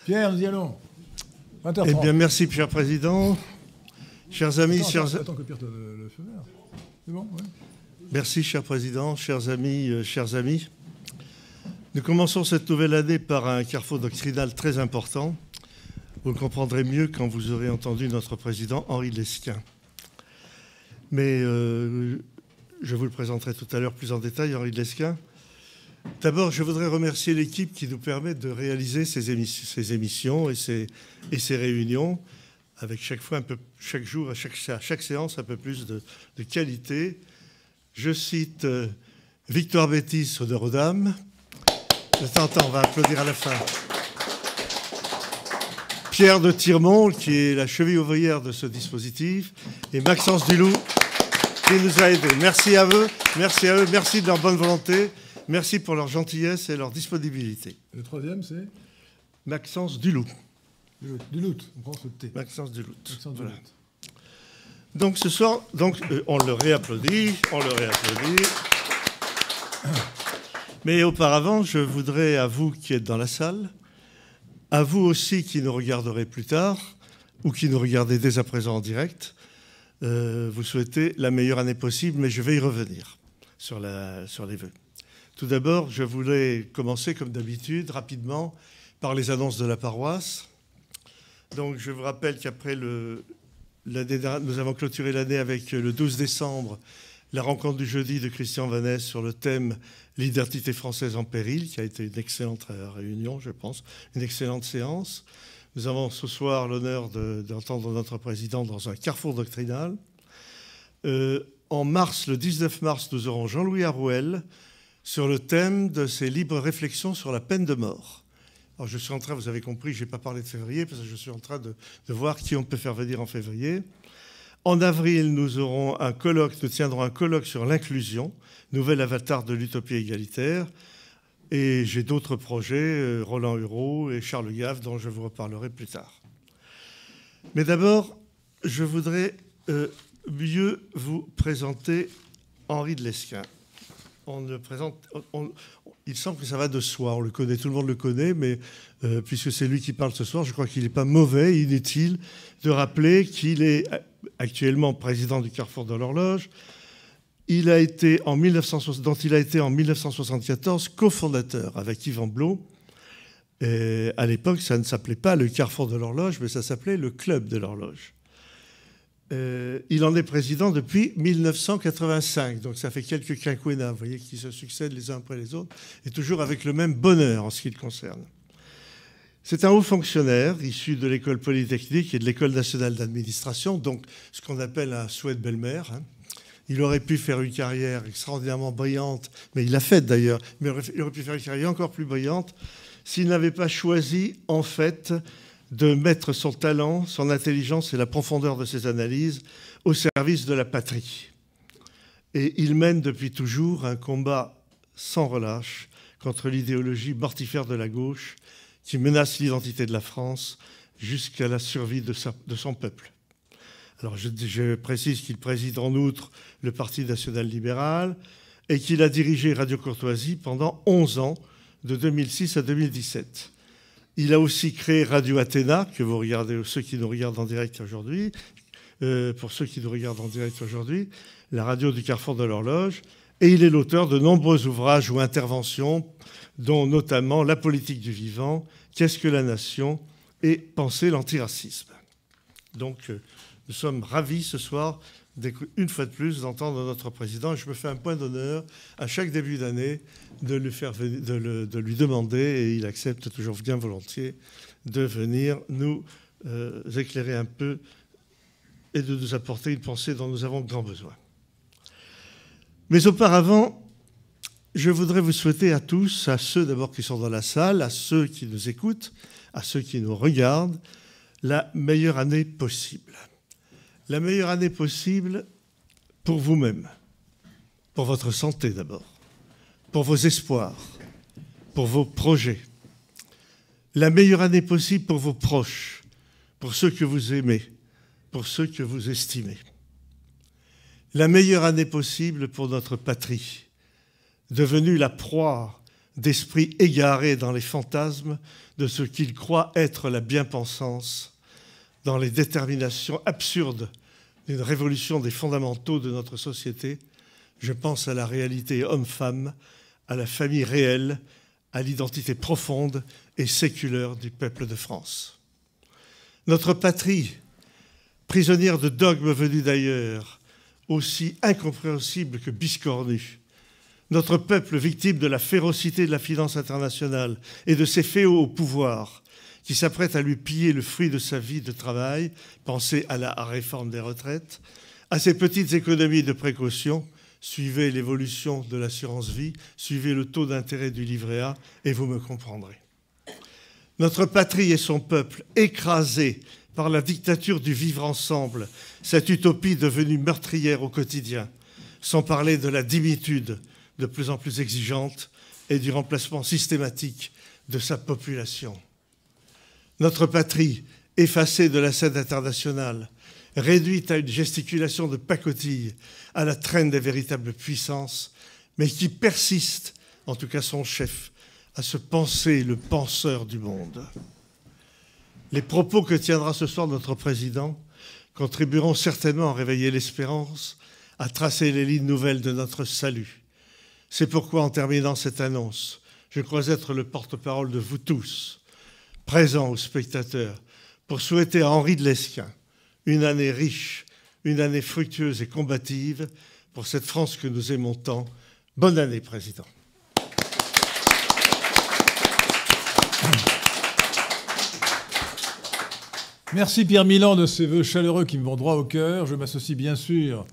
Pierre, nous y allons. 20h30. Eh bien, merci, Pierre Président. Chers amis, Attends que Pierre te le feu vert. C'est bon, ouais. Merci, cher Président, chers amis, Nous commençons cette nouvelle année par un carrefour doctrinal très important. Vous le comprendrez mieux quand vous aurez entendu notre Président Henri Lesquin. Mais je vous le présenterai tout à l'heure plus en détail, Henri Lesquin. D'abord, je voudrais remercier l'équipe qui nous permet de réaliser ces émissions et ces réunions avec chaque jour, à chaque séance, un peu plus de qualité. Je cite Victoire Bétis, honneur aux dames. De temps en temps, on va applaudir à la fin. Pierre de Tirmont, qui est la cheville ouvrière de ce dispositif, et Maxence Dulou, qui nous a aidés. Merci à eux, merci de leur bonne volonté. Merci pour leur gentillesse et leur disponibilité. Le troisième, c'est Maxence Dulou. Dulout, on prend ce T. Maxence Dulou. Voilà. Donc ce soir, on le réapplaudit. Mais auparavant, je voudrais à vous qui êtes dans la salle, à vous aussi qui nous regarderez plus tard, ou qui nous regardez dès à présent en direct, vous souhaiter la meilleure année possible, mais je vais y revenir sur les vœux. Tout d'abord, je voulais commencer, comme d'habitude, rapidement, par les annonces de la paroisse. Donc, je vous rappelle qu'après nous avons clôturé l'année avec le 12 décembre, la rencontre du jeudi de Christian Vanès sur le thème « L'identité française en péril », qui a été une excellente réunion, je pense, une excellente séance. Nous avons ce soir l'honneur d'entendre notre président dans un carrefour doctrinal. En mars, le 19 mars, nous aurons Jean-Louis Harouel sur le thème de ses libres réflexions sur la peine de mort. Alors je suis en train, vous avez compris, je n'ai pas parlé de février, parce que je suis en train de voir qui on peut faire venir en février. En avril, nous tiendrons un colloque sur l'inclusion, nouvel avatar de l'utopie égalitaire. Et j'ai d'autres projets, Roland Hureau et Charles Gave, dont je vous reparlerai plus tard. Mais d'abord, je voudrais mieux vous présenter Henri de Lesquin. Il semble que ça va de soi, on le connaît, tout le monde le connaît, mais puisque c'est lui qui parle ce soir, je crois qu'il n'est pas mauvais, inutile de rappeler qu'il est actuellement président du Carrefour de l'Horloge. Dont il a été en 1974 cofondateur avec Yvan Blot. Et à l'époque, ça ne s'appelait pas le Carrefour de l'Horloge, mais ça s'appelait le Club de l'Horloge. Il en est président depuis 1985, donc ça fait quelques quinquennats, vous voyez, qui se succèdent les uns après les autres, et toujours avec le même bonheur en ce qui le concerne. C'est un haut fonctionnaire issu de l'école polytechnique et de l'école nationale d'administration, donc ce qu'on appelle un souhait de belle-mère. Il aurait pu faire une carrière extraordinairement brillante, mais il l'a faite d'ailleurs, mais il aurait pu faire une carrière encore plus brillante s'il n'avait pas choisi, en fait, de mettre son talent, son intelligence et la profondeur de ses analyses au service de la patrie. Et il mène depuis toujours un combat sans relâche contre l'idéologie mortifère de la gauche qui menace l'identité de la France jusqu'à la survie de son peuple. Alors je précise qu'il préside en outre le Parti national libéral et qu'il a dirigé Radio Courtoisie pendant 11 ans, de 2006 à 2017. Il a aussi créé Radio Athéna, que vous regardez, ceux qui nous regardent en direct aujourd'hui, pour ceux qui nous regardent en direct aujourd'hui, la radio du Carrefour de l'Horloge, et il est l'auteur de nombreux ouvrages ou interventions, dont notamment La politique du vivant, Qu'est-ce que la nation et Penser l'antiracisme. Donc, nous sommes ravis ce soir, une fois de plus, d'entendre notre président. Et je me fais un point d'honneur à chaque début d'année de lui demander, et il accepte toujours bien volontiers, de venir nous éclairer un peu et de nous apporter une pensée dont nous avons grand besoin. Mais auparavant, je voudrais vous souhaiter à tous, à ceux d'abord qui sont dans la salle, à ceux qui nous écoutent, à ceux qui nous regardent, la meilleure année possible. La meilleure année possible pour vous-même, pour votre santé d'abord, pour vos espoirs, pour vos projets. La meilleure année possible pour vos proches, pour ceux que vous aimez, pour ceux que vous estimez. La meilleure année possible pour notre patrie, devenue la proie d'esprits égarés dans les fantasmes de ce qu'ils croient être la bien-pensance, dans les déterminations absurdes d'une révolution des fondamentaux de notre société. Je pense à la réalité homme-femme, à la famille réelle, à l'identité profonde et séculaire du peuple de France. Notre patrie, prisonnière de dogmes venus d'ailleurs, aussi incompréhensibles que biscornus, notre peuple victime de la férocité de la finance internationale et de ses féaux au pouvoir qui s'apprêtent à lui piller le fruit de sa vie de travail, pensez à la réforme des retraites, à ces petites économies de précaution, suivez l'évolution de l'assurance vie, suivez le taux d'intérêt du livret A et vous me comprendrez. Notre patrie et son peuple écrasés par la dictature du vivre ensemble, cette utopie devenue meurtrière au quotidien, sans parler de la dimitude de plus en plus exigeante et du remplacement systématique de sa population. Notre patrie, effacée de la scène internationale, réduite à une gesticulation de pacotille, à la traîne des véritables puissances, mais qui persiste, en tout cas son chef, à se penser le penseur du monde. Les propos que tiendra ce soir notre président contribueront certainement à réveiller l'espérance, à tracer les lignes nouvelles de notre salut. C'est pourquoi, en terminant cette annonce, je crois être le porte-parole de vous tous, présents aux spectateurs, pour souhaiter à Henri de Lesquen une année riche, une année fructueuse et combative pour cette France que nous aimons tant. Bonne année, Président. Merci Pierre Milan de ces vœux chaleureux qui me vont droit au cœur. Je m'associe bien sûr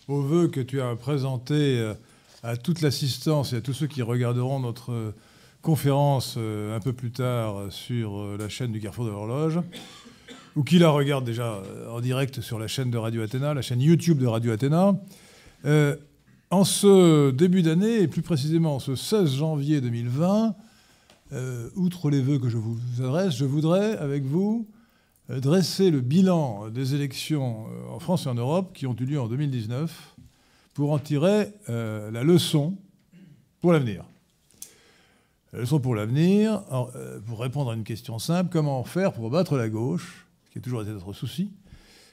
aux vœux que tu as présentés à toute l'assistance et à tous ceux qui regarderont notre conférence un peu plus tard sur la chaîne du Carrefour de l'Horloge, ou qui la regardent déjà en direct sur la chaîne de Radio Athéna, la chaîne YouTube de Radio Athéna. En ce début d'année, et plus précisément ce 16 janvier 2020, outre les vœux que je vous adresse, je voudrais, avec vous, dresser le bilan des élections en France et en Europe qui ont eu lieu en 2019 pour en tirer la leçon pour l'avenir. La leçon pour l'avenir, pour répondre à une question simple, comment faire pour battre la gauche, ce qui a toujours été notre souci,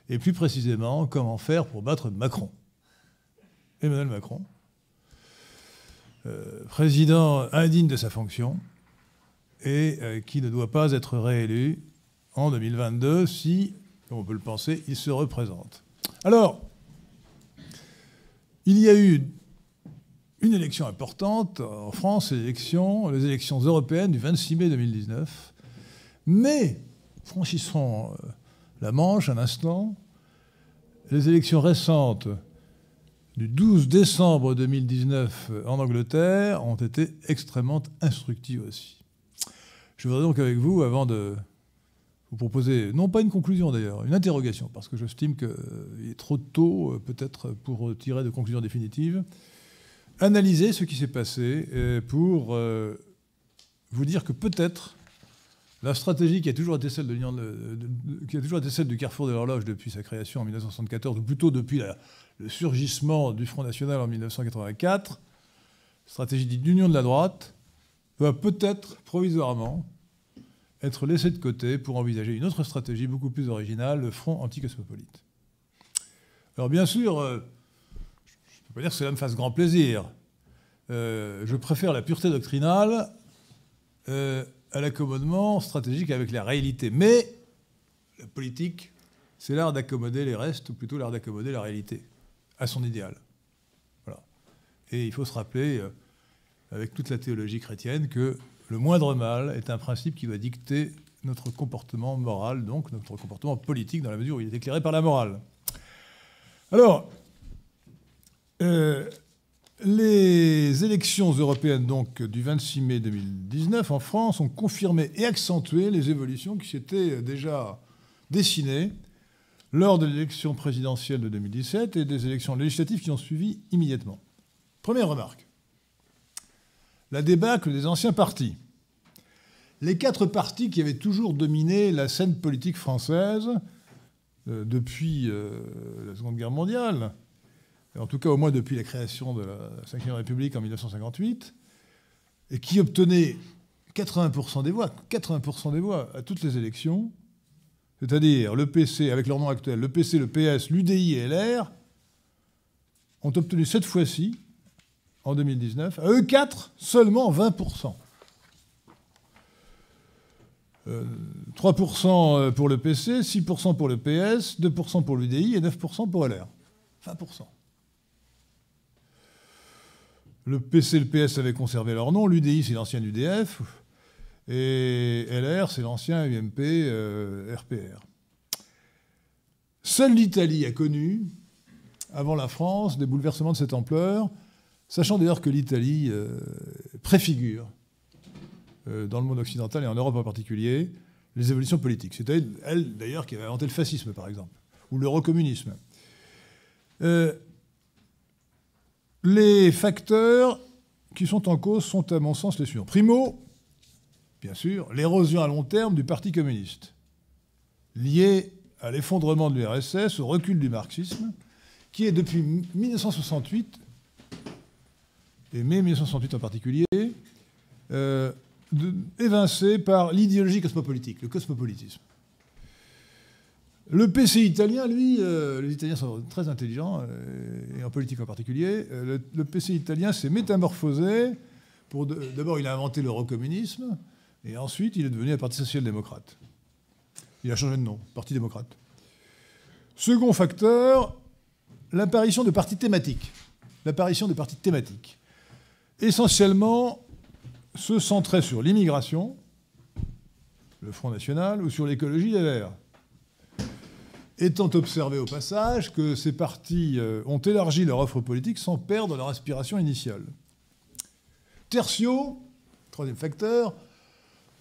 et plus précisément, comment faire pour battre Macron. Emmanuel Macron, président indigne de sa fonction et qui ne doit pas être réélu en 2022 si, comme on peut le penser, il se représente. Alors, il y a eu une élection importante en France, les élections européennes du 26 mai 2019. Mais, franchissons la Manche un instant, les élections récentes du 12 décembre 2019 en Angleterre ont été extrêmement instructives aussi. Je voudrais donc avec vous, avant de vous proposer, non pas une conclusion d'ailleurs, une interrogation, parce que j'estime qu'il est trop tôt peut-être pour tirer de conclusions définitives, analyser ce qui s'est passé pour vous dire que peut-être la stratégie qui a toujours été celle du Carrefour de l'Horloge depuis sa création en 1974, ou plutôt depuis le surgissement du Front National en 1984, stratégie dite d'union de la droite, va peut-être provisoirement être laissée de côté pour envisager une autre stratégie beaucoup plus originale, le Front anticosmopolite. Alors bien sûr, je ne peux pas dire que cela me fasse grand plaisir. Je préfère la pureté doctrinale à l'accommodement stratégique avec la réalité. Mais la politique, c'est l'art d'accommoder les restes, ou plutôt l'art d'accommoder la réalité à son idéal. Voilà. Et il faut se rappeler, avec toute la théologie chrétienne, que le moindre mal est un principe qui va dicter notre comportement moral, donc notre comportement politique, dans la mesure où il est éclairé par la morale. Alors, les élections européennes donc, du 26 mai 2019 en France ont confirmé et accentué les évolutions qui s'étaient déjà dessinées lors de l'élection présidentielle de 2017 et des élections législatives qui ont suivi immédiatement. Première remarque. La débâcle des anciens partis. Les 4 partis qui avaient toujours dominé la scène politique française depuis la Seconde Guerre mondiale, en tout cas au moins depuis la création de la Ve République en 1958, et qui obtenait 80% des voix, 80% des voix à toutes les élections, c'est-à-dire le PC, avec leur nom actuel, le PC, le PS, l'UDI et LR, ont obtenu cette fois-ci, en 2019, à eux 4, seulement 20%. 3% pour le PC, 6% pour le PS, 2% pour l'UDI et 9% pour LR. 20%. Le PC et le PS avaient conservé leur nom, l'UDI c'est l'ancien UDF, et LR c'est l'ancien UMP RPR. Seule l'Italie a connu, avant la France, des bouleversements de cette ampleur, sachant d'ailleurs que l'Italie préfigure, dans le monde occidental et en Europe en particulier, les évolutions politiques. C'était elle, d'ailleurs, qui avait inventé le fascisme, par exemple, ou l'eurocommunisme. Les facteurs qui sont en cause sont, à mon sens, les suivants. Primo, bien sûr, l'érosion à long terme du Parti communiste, liée à l'effondrement de l'URSS, au recul du marxisme, qui est depuis 1968, et mai 1968 en particulier, évincé par l'idéologie cosmopolitique, le cosmopolitisme. Le PC italien, lui, les Italiens sont très intelligents, et en politique en particulier, le PC italien s'est métamorphosé. D'abord, il a inventé l'eurocommunisme, et ensuite, il est devenu un parti social-démocrate. Il a changé de nom, Parti démocrate. Second facteur, l'apparition de partis thématiques. L'apparition de partis thématiques. Essentiellement, se centraient sur l'immigration, le Front National, ou sur l'écologie, les Verts. Étant observé au passage que ces partis ont élargi leur offre politique sans perdre leur aspiration initiale. Tertio, troisième facteur,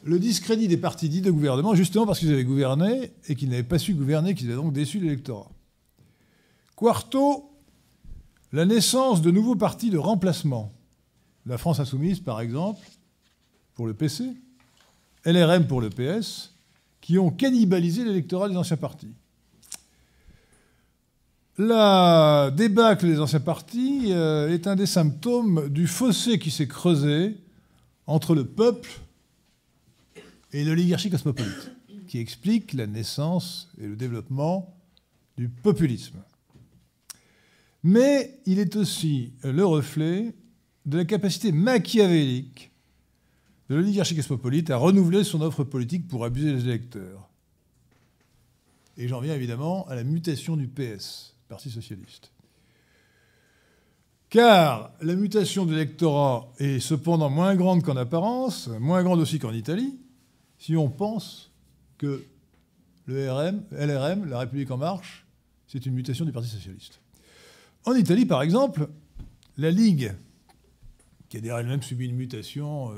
le discrédit des partis dits de gouvernement, justement parce qu'ils avaient gouverné et qu'ils n'avaient pas su gouverner, qu'ils avaient donc déçu l'électorat. Quarto, la naissance de nouveaux partis de remplacement. La France Insoumise, par exemple, pour le PC, LRM pour le PS, qui ont cannibalisé l'électorat des anciens partis. La débâcle des anciens partis est un des symptômes du fossé qui s'est creusé entre le peuple et l'oligarchie cosmopolite, qui explique la naissance et le développement du populisme. Mais il est aussi le reflet de la capacité machiavélique de l'oligarchie cosmopolite à renouveler son offre politique pour abuser les électeurs. Et j'en viens évidemment à la mutation du PS, Parti socialiste. Car la mutation de l'électorat est cependant moins grande qu'en apparence, moins grande aussi qu'en Italie, si on pense que le LRM, la République en marche, c'est une mutation du Parti socialiste. En Italie, par exemple, la Ligue, qui a d'ailleurs elle-même subi une mutation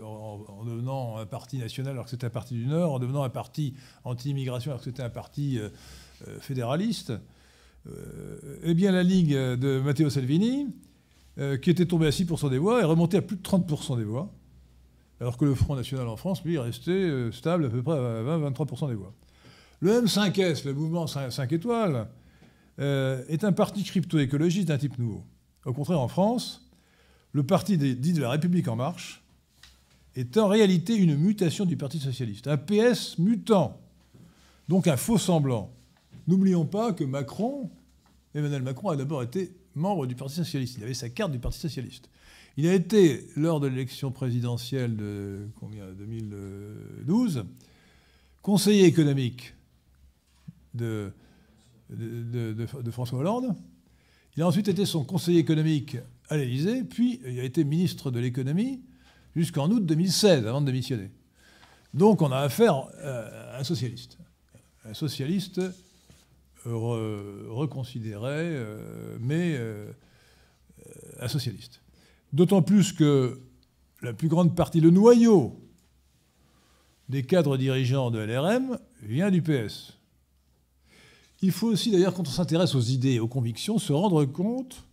en devenant un parti national alors que c'était un parti du Nord, en devenant un parti anti-immigration alors que c'était un parti fédéraliste, eh bien la Ligue de Matteo Salvini, qui était tombée à 6% des voix, est remontée à plus de 30% des voix, alors que le Front National en France, lui, est resté stable à peu près à 20-23% des voix. Le M5S, le mouvement 5 étoiles, est un parti crypto-écologiste d'un type nouveau. Au contraire, en France, le parti dit de la République en marche est en réalité une mutation du Parti socialiste, un PS mutant, donc un faux semblant. N'oublions pas que Emmanuel Macron a d'abord été membre du Parti socialiste. Il avait sa carte du Parti socialiste. Il a été, lors de l'élection présidentielle de 2012, conseiller économique de François Hollande. Il a ensuite été son conseiller économique à l'Élysée, puis il a été ministre de l'économie jusqu'en août 2016, avant de démissionner. Donc on a affaire à un socialiste. Un socialiste reconsidéré, mais un socialiste. D'autant plus que la plus grande partie, le noyau des cadres dirigeants de LRM vient du PS. Il faut aussi, d'ailleurs, quand on s'intéresse aux idées et aux convictions, se rendre compte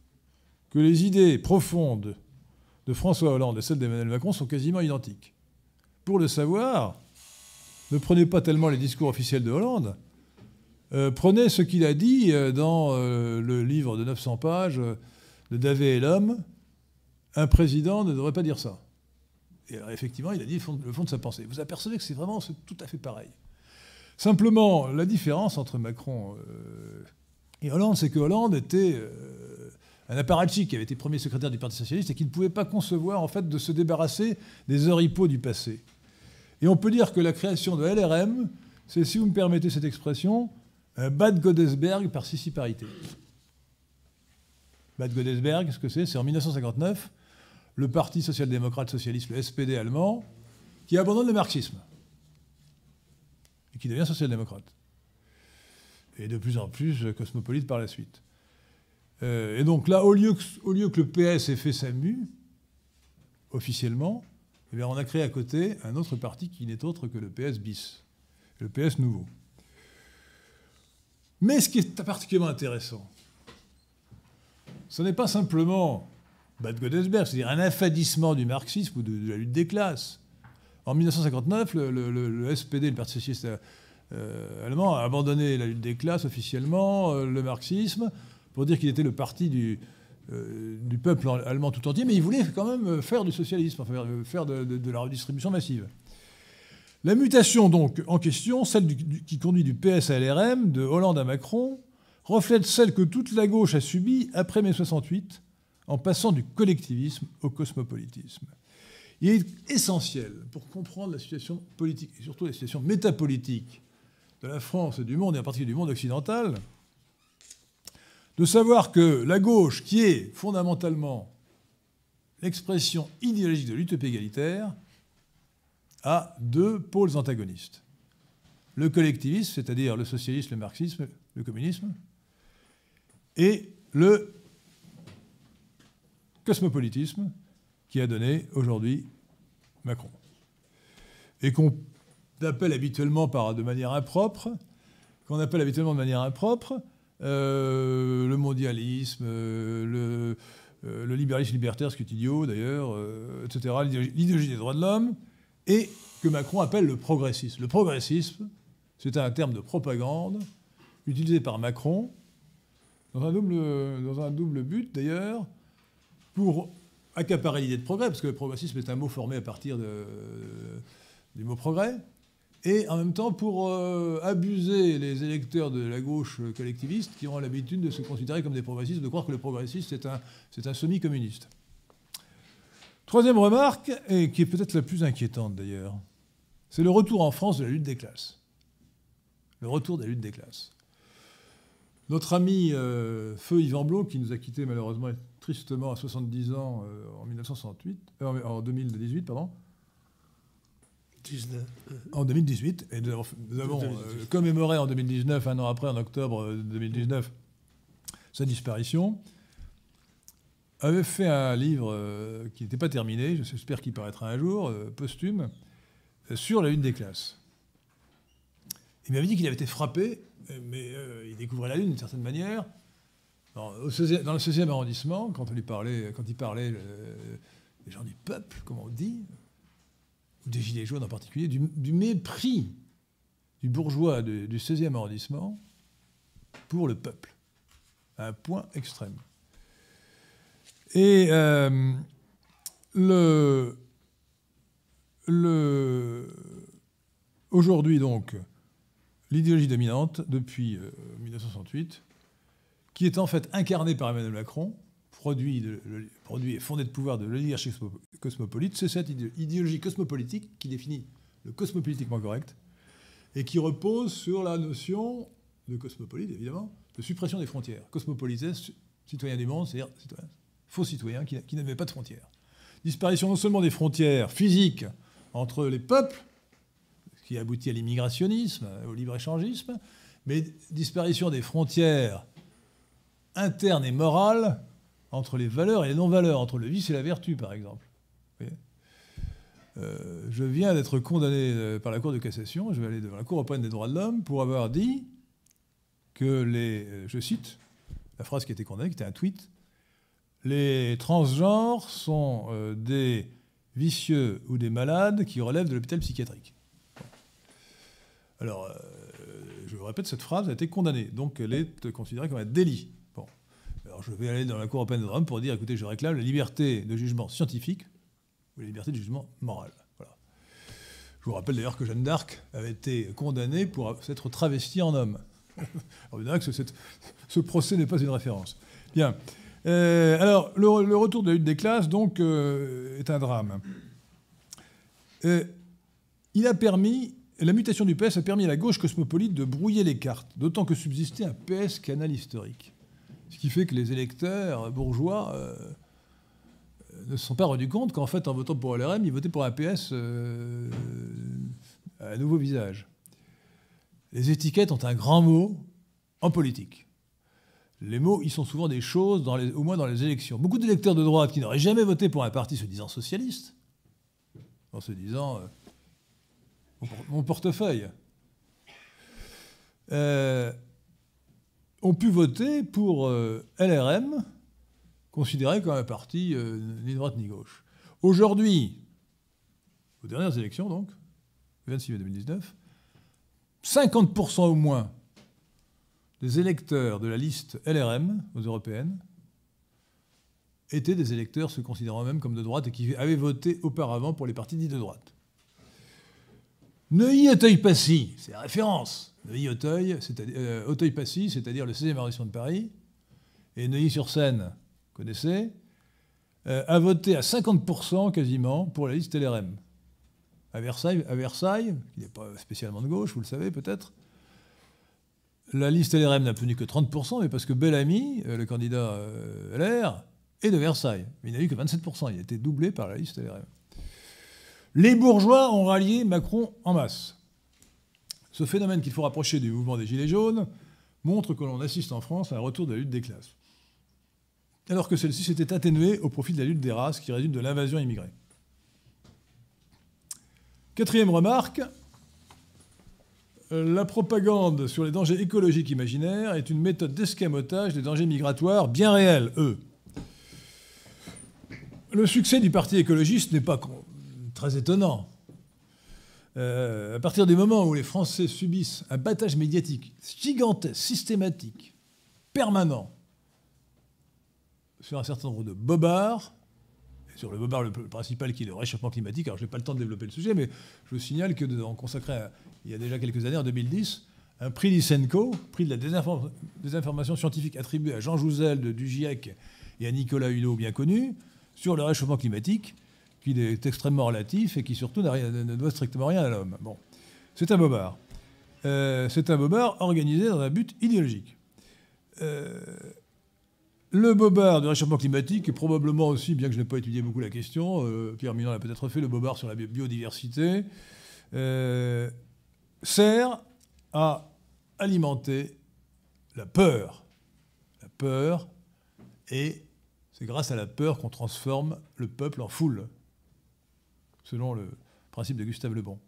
que les idées profondes de François Hollande et celles d'Emmanuel Macron sont quasiment identiques. Pour le savoir, ne prenez pas tellement les discours officiels de Hollande, prenez ce qu'il a dit dans le livre de 900 pages de Davé et l'homme. Un président ne devrait pas dire ça. Et alors, effectivement, il a dit le fond de sa pensée. Vous apercevez que c'est tout à fait pareil. Simplement, la différence entre Macron et Hollande, c'est que Hollande était un apparatchik qui avait été premier secrétaire du Parti socialiste et qui ne pouvait pas concevoir, en fait, de se débarrasser des oripeaux du passé. Et on peut dire que la création de LRM, c'est, si vous me permettez cette expression, un Bad Godesberg par sissiparité. Bad Godesberg, qu'est-ce que c'est? C'est en 1959, le Parti social-démocrate socialiste, le SPD allemand, qui abandonne le marxisme et qui devient social-démocrate. Et de plus en plus cosmopolite par la suite. Et donc là, au lieu que le PS ait fait sa mue, officiellement, eh bien, on a créé à côté un autre parti qui n'est autre que le PS bis, le PS nouveau. Mais ce qui est particulièrement intéressant, ce n'est pas simplement Bad Godesberg, c'est-à-dire un affadissement du marxisme ou de la lutte des classes. En 1959, le SPD, le Parti socialiste allemand, a abandonné la lutte des classes officiellement, le marxisme, pour dire qu'il était le parti du peuple allemand tout entier, mais il voulait quand même faire du socialisme, faire de la redistribution massive. La mutation donc en question, celle qui conduit du PS à LRM, de Hollande à Macron, reflète celle que toute la gauche a subie après mai 68, en passant du collectivisme au cosmopolitisme. Il est essentiel, pour comprendre la situation politique, et surtout la situation métapolitique de la France et du monde, et en particulier du monde occidental, de savoir que la gauche, qui est fondamentalement l'expression idéologique de l'utopie égalitaire, a deux pôles antagonistes. Le collectivisme, c'est-à-dire le socialisme, le marxisme, le communisme, et le cosmopolitisme qui a donné aujourd'hui Macron. Et qu'on appelle habituellement de manière impropre, le mondialisme, le libéralisme libertaire, ce qui est idiot d'ailleurs, etc., l'idéologie des droits de l'homme, et que Macron appelle le progressisme. Le progressisme, c'est un terme de propagande utilisé par Macron dans un double but d'ailleurs, pour accaparer l'idée de progrès, parce que le progressisme est un mot formé à partir du mot progrès, et en même temps pour abuser les électeurs de la gauche collectiviste qui ont l'habitude de se considérer comme des progressistes, de croire que le progressiste c'est un semi-communiste. Troisième remarque, et qui est peut-être la plus inquiétante d'ailleurs, c'est le retour en France de la lutte des classes. Le retour de la lutte des classes. Notre ami Feu Yvan Blot, qui nous a quittés malheureusement tristement à 70 ans en 2018, pardon. En 2018, et nous avons commémoré en 2019, un an après, en octobre 2019, sa disparition, avait fait un livre qui n'était pas terminé, j'espère qu'il paraîtra un jour, posthume, sur la lutte des classes. Il m'avait dit qu'il avait été frappé, mais il découvrait la Lune d'une certaine manière. Dans le 16e arrondissement, quand il parlait des gens du peuple, comme on dit, ou des Gilets jaunes en particulier, du mépris du bourgeois du 16e arrondissement pour le peuple, à un point extrême. Et aujourd'hui, donc, l'idéologie dominante, depuis 1968, qui est en fait incarnée par Emmanuel Macron, produit et fondée de pouvoir de l'oligarchie cosmopolite, c'est cette idéologie cosmopolitique qui définit le cosmopolitiquement correct et qui repose sur la notion de cosmopolite, évidemment, de suppression des frontières. Cosmopolite, citoyen du monde, c'est-à-dire faux citoyen qui n'admet pas de frontières. Disparition non seulement des frontières physiques entre les peuples, ce qui aboutit à l'immigrationnisme, au libre-échangisme, mais disparition des frontières internes et morales entre les valeurs et les non-valeurs, entre le vice et la vertu, par exemple. Je viens d'être condamné par la Cour de cassation, je vais aller devant la Cour européenne des droits de l'homme pour avoir dit que je cite la phrase qui a été condamnée, qui était un tweet, les transgenres sont des vicieux ou des malades qui relèvent de l'hôpital psychiatrique. Alors, je vous répète, cette phrase a été condamnée, donc elle est considérée comme un délit. Bon. Alors, je vais aller dans la Cour européenne des droits de l'homme pour dire, écoutez, je réclame la liberté de jugement scientifique, ou la liberté de jugement moral. Voilà. Je vous rappelle d'ailleurs que Jeanne d'Arc avait été condamnée pour s'être travestie en homme. Alors, vous verrez que ce procès n'est pas une référence. Bien. Alors, le retour de la lutte des classes, donc, est un drame. La mutation du PS a permis à la gauche cosmopolite de brouiller les cartes, d'autant que subsistait un PS canal historique. Ce qui fait que les électeurs bourgeois ne se sont pas rendus compte qu'en fait, en votant pour LRM, ils votaient pour un PS à nouveau visage. Les étiquettes ont un grand mot en politique. Les mots, ils sont souvent des choses, au moins dans les élections. Beaucoup d'électeurs de droite qui n'auraient jamais voté pour un parti se disant socialiste, en se disant mon portefeuille, ont pu voter pour LRM, considéré comme un parti ni droite ni gauche. Aujourd'hui, aux dernières élections, donc, le 26 mai 2019, 50% au moins des électeurs de la liste LRM aux européennes étaient des électeurs se considérant même comme de droite et qui avaient voté auparavant pour les partis dits de droite. Neuilly-Auteuil-Passy, c'est la référence. Auteuil-Passy, c'est-à-dire le 16e arrondissement de Paris, et Neuilly-sur-Seine, vous connaissez, a voté à 50% quasiment pour la liste LRM. À Versailles, qui n'est pas spécialement de gauche, vous le savez peut-être, la liste LRM n'a obtenu que 30%, mais parce que Bellamy, le candidat LR, est de Versailles. Mais il n'a eu que 27%. Il a été doublé par la liste LRM. Les bourgeois ont rallié Macron en masse. Ce phénomène qu'il faut rapprocher du mouvement des Gilets jaunes montre que l'on assiste en France à un retour de la lutte des classes, alors que celle-ci s'était atténuée au profit de la lutte des races qui résulte de l'invasion immigrée. Quatrième remarque, la propagande sur les dangers écologiques imaginaires est une méthode d'escamotage des dangers migratoires bien réels, eux. Le succès du parti écologiste n'est pas très étonnant. À partir du moment où les Français subissent un battage médiatique gigantesque, systématique, permanent, sur un certain nombre de bobards, et sur le bobard le principal qui est le réchauffement climatique, alors je n'ai pas le temps de développer le sujet, mais je vous signale qu'on consacrait, il y a déjà quelques années, en 2010, un prix Lysenko, prix de la désinformation scientifique attribué à Jean Jouzel du GIEC et à Nicolas Hulot, bien connu, sur le réchauffement climatique, qui est extrêmement relatif et qui surtout ne doit strictement rien à l'homme. Bon, c'est un bobard. C'est un bobard organisé dans un but idéologique. Le bobard du réchauffement climatique est probablement aussi, bien que je n'ai pas étudié beaucoup la question, Pierre Minon l'a peut-être fait, le bobard sur la biodiversité, sert à alimenter la peur. La peur, et c'est grâce à la peur qu'on transforme le peuple en foule, selon le principe de Gustave Le Bon.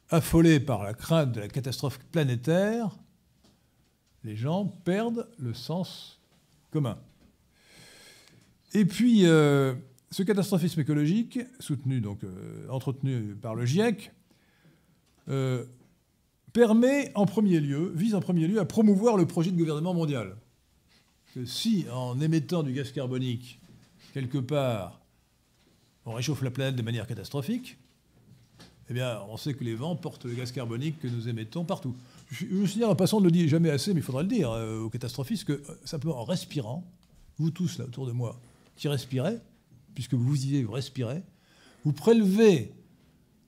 Affolés par la crainte de la catastrophe planétaire, les gens perdent le sens commun. Et puis, ce catastrophisme écologique, entretenu par le GIEC, vise en premier lieu à promouvoir le projet de gouvernement mondial. Que si, en émettant du gaz carbonique, quelque part, on réchauffe la planète de manière catastrophique, eh bien, on sait que les vents portent le gaz carbonique que nous émettons partout. Je me signale en passant, on ne le dit jamais assez, mais il faudra le dire aux catastrophistes, que simplement en respirant, vous tous là autour de moi, qui respirez, puisque vous respirez, vous prélevez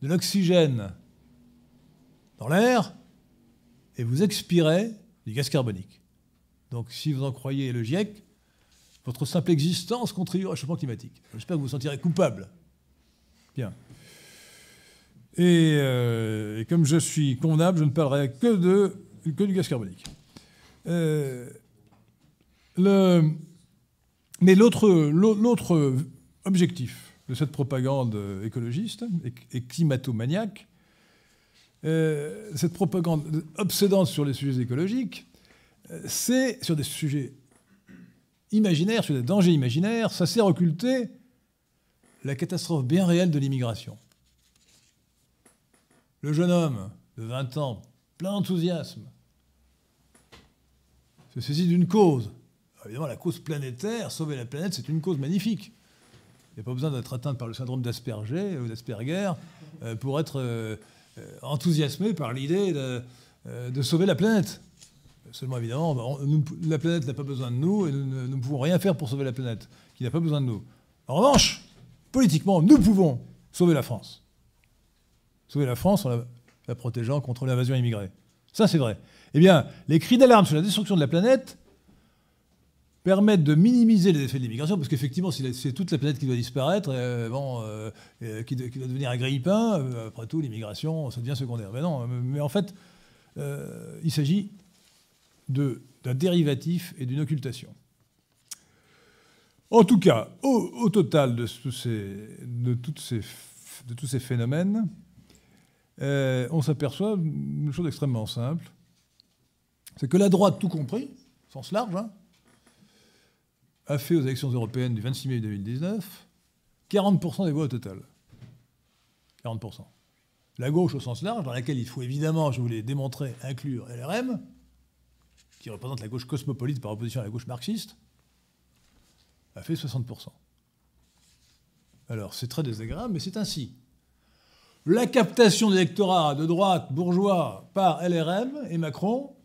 de l'oxygène dans l'air et vous expirez du gaz carbonique. Donc si vous en croyez le GIEC, votre simple existence contribue au réchauffement climatique. J'espère que vous vous sentirez coupable. Bien. Et comme je suis convenable, je ne parlerai que du gaz carbonique. Mais l'autre objectif de cette propagande écologiste et climatomaniaque, cette propagande obsédante sur les sujets écologiques, c'est sur des sujets imaginaires, sur des dangers imaginaires, ça sert à occulter la catastrophe bien réelle de l'immigration. Le jeune homme de 20 ans, plein d'enthousiasme, se saisit d'une cause. Alors évidemment, la cause planétaire, sauver la planète, c'est une cause magnifique. Il n'y a pas besoin d'être atteint par le syndrome d'Asperger ou d'Asperger pour être enthousiasmé par l'idée de sauver la planète. Seulement, évidemment, la planète n'a pas besoin de nous et nous ne pouvons rien faire pour sauver la planète, qui n'a pas besoin de nous. En revanche, politiquement, nous pouvons sauver la France. Sauver la France en la protégeant contre l'invasion immigrée. Ça, c'est vrai. Eh bien, les cris d'alarme sur la destruction de la planète permettent de minimiser les effets de l'immigration, parce qu'effectivement, si c'est toute la planète qui doit disparaître, qui doit devenir un grille-pain, après tout, l'immigration, ça devient secondaire. Mais non, mais en fait, il s'agit d'un dérivatif et d'une occultation. En tout cas, au total de tous ces phénomènes, on s'aperçoit d'une chose extrêmement simple, c'est que la droite, tout compris, sens large, a fait aux élections européennes du 26 mai 2019 40% des voix au total. 40%. La gauche au sens large, dans laquelle il faut évidemment, je vous l'ai démontré, inclure LRM, qui représente la gauche cosmopolite par opposition à la gauche marxiste, a fait 60%. Alors, c'est très désagréable, mais c'est ainsi. La captation d'électorat de droite bourgeois par LRM et Macron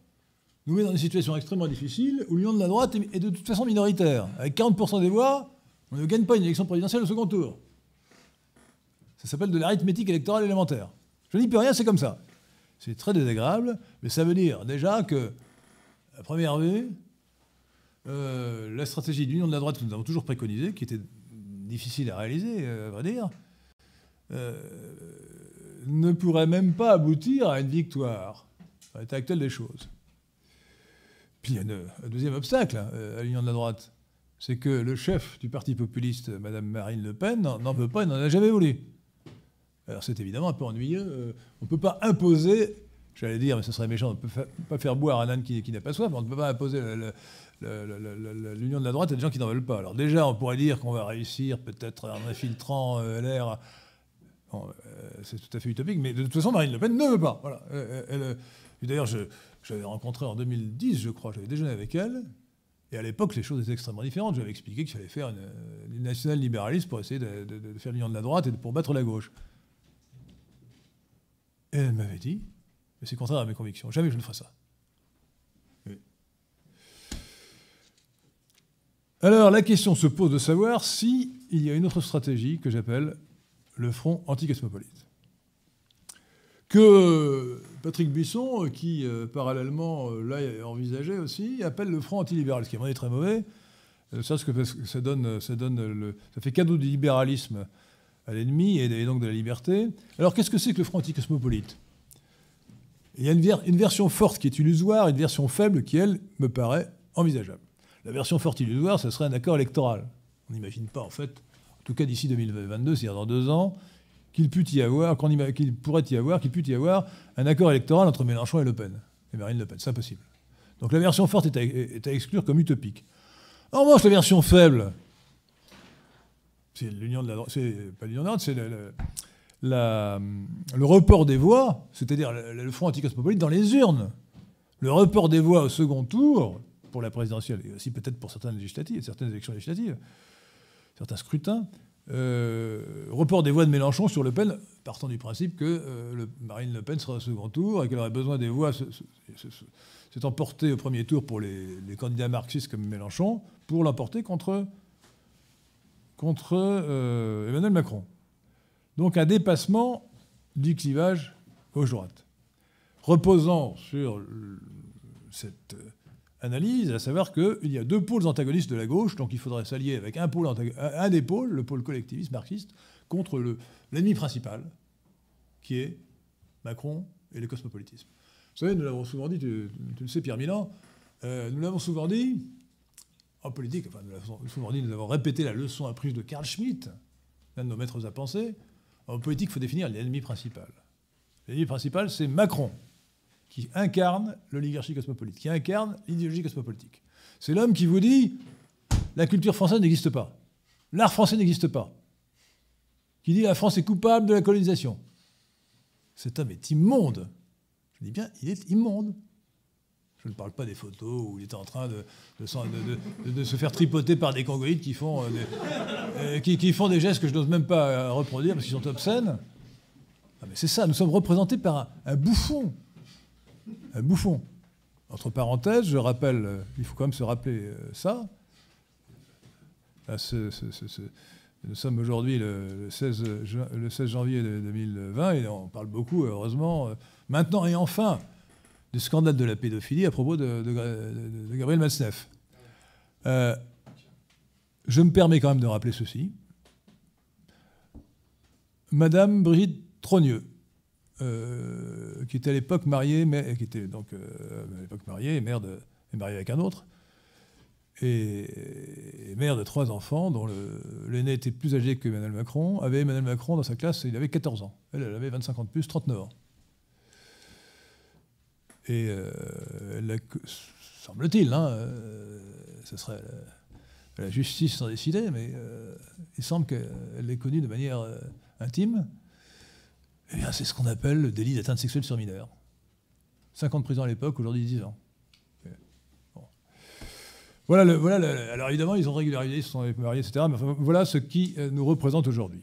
nous met dans une situation extrêmement difficile où l'union de la droite est de toute façon minoritaire. Avec 40% des voix, on ne gagne pas une élection présidentielle au second tour. Ça s'appelle de l'arithmétique électorale élémentaire. Je n'y peux rien, c'est comme ça. C'est très désagréable, mais ça veut dire déjà que, à première vue, la stratégie d'union de la droite que nous avons toujours préconisée, qui était difficile à réaliser, à vrai dire, ne pourrait même pas aboutir à une victoire, à l'état actuel des choses. Puis il y a un deuxième obstacle à l'union de la droite, c'est que le chef du parti populiste, Mme Marine Le Pen, n'en veut pas et n'en a jamais voulu. Alors c'est évidemment un peu ennuyeux. On ne peut pas imposer, j'allais dire, mais ce serait méchant, on ne peut pas faire boire un âne qui n'a pas soif, mais on ne peut pas imposer l'union de la droite à des gens qui n'en veulent pas. Alors déjà, on pourrait dire qu'on va réussir peut-être en infiltrant LR. Bon, c'est tout à fait utopique, mais de toute façon, Marine Le Pen ne veut pas. Voilà. D'ailleurs, j'avais rencontré en 2010, je crois, j'avais déjeuné avec elle, et à l'époque, les choses étaient extrêmement différentes. J'avais expliqué qu'il fallait faire une national-libéralisme pour essayer de faire l'union de la droite et pour battre la gauche. Et elle m'avait dit, mais c'est contraire à mes convictions, jamais je ne ferai ça. Oui. Alors, la question se pose de savoir s'il y a une autre stratégie que j'appelle le front anticosmopolite. Que Patrick Buisson, qui parallèlement l'a envisagé aussi, appelle le front antilibéral, ce qui est très mauvais. Ça fait cadeau du libéralisme à l'ennemi et donc de la liberté. Alors qu'est-ce que c'est que le front anticosmopolite ? Il y a une version forte qui est illusoire et une version faible qui, elle, me paraît envisageable. La version forte illusoire, ce serait un accord électoral. On n'imagine pas, en fait, en tout cas d'ici 2022, c'est-à-dire dans 2 ans, qu'il puisse y avoir un accord électoral entre Mélenchon et Le Pen, et Marine Le Pen. C'est impossible. Donc la version forte est à exclure comme utopique. En revanche, la version faible, c'est l'union de la droite, c'est pas l'union de la droite, c'est le report des voix, c'est-à-dire le front anticosmopolite dans les urnes. Le report des voix au second tour, pour la présidentielle, et aussi peut-être pour certaines élections législatives, certains scrutins, report des voix de Mélenchon sur Le Pen, partant du principe que Marine Le Pen sera au second tour et qu'elle aurait besoin des voix s'étant portée au premier tour pour les candidats marxistes comme Mélenchon, pour l'emporter contre Emmanuel Macron. Donc un dépassement du clivage gauche-droite, reposant sur cette analyse, à savoir qu'il y a 2 pôles antagonistes de la gauche, donc il faudrait s'allier avec un des pôles, le pôle collectiviste marxiste, contre l'ennemi principal, qui est Macron et le cosmopolitisme. Vous savez, nous l'avons souvent dit, tu le sais Pierre Milan, nous l'avons souvent dit, en politique, enfin nous avons répété la leçon apprise de Carl Schmitt, l'un de nos maîtres à penser. En politique, il faut définir l'ennemi principal. L'ennemi principal, c'est Macron, qui incarne l'oligarchie cosmopolite, qui incarne l'idéologie cosmopolitique. C'est l'homme qui vous dit la culture française n'existe pas, l'art français n'existe pas, qui dit la France est coupable de la colonisation. Cet homme est immonde. Je dis bien, il est immonde. Je ne parle pas des photos où il était en train de se faire tripoter par des congoïdes qui font des gestes que je n'ose même pas reproduire parce qu'ils sont obscènes. Ah, mais c'est ça, nous sommes représentés par un bouffon. Un bouffon. Entre parenthèses, je rappelle, il faut quand même se rappeler ça. Là, nous sommes aujourd'hui le 16 janvier 2020 et on parle beaucoup, heureusement, maintenant et enfin, du scandale de la pédophilie à propos de Gabriel Matzneff. Je me permets quand même de rappeler ceci. Madame Brigitte Trogneux, qui était à l'époque mariée, mais qui était donc à l'époque mariée et mariée avec un autre, et mère de 3 enfants, dont l'aîné était plus âgé que Emmanuel Macron, avait Emmanuel Macron dans sa classe, il avait 14 ans. Elle avait 25 ans de plus, 39 ans. Et semble-t-il, ce serait la justice sans décider, mais il semble qu'elle l'ait connue de manière intime. Eh bien, c'est ce qu'on appelle le délit d'atteinte sexuelle sur mineur. 5 ans de prison à l'époque, aujourd'hui 10 ans. Bon. Voilà, alors évidemment, ils ont régularisé, ils se sont mariés, etc. Mais enfin, voilà ce qui nous représente aujourd'hui.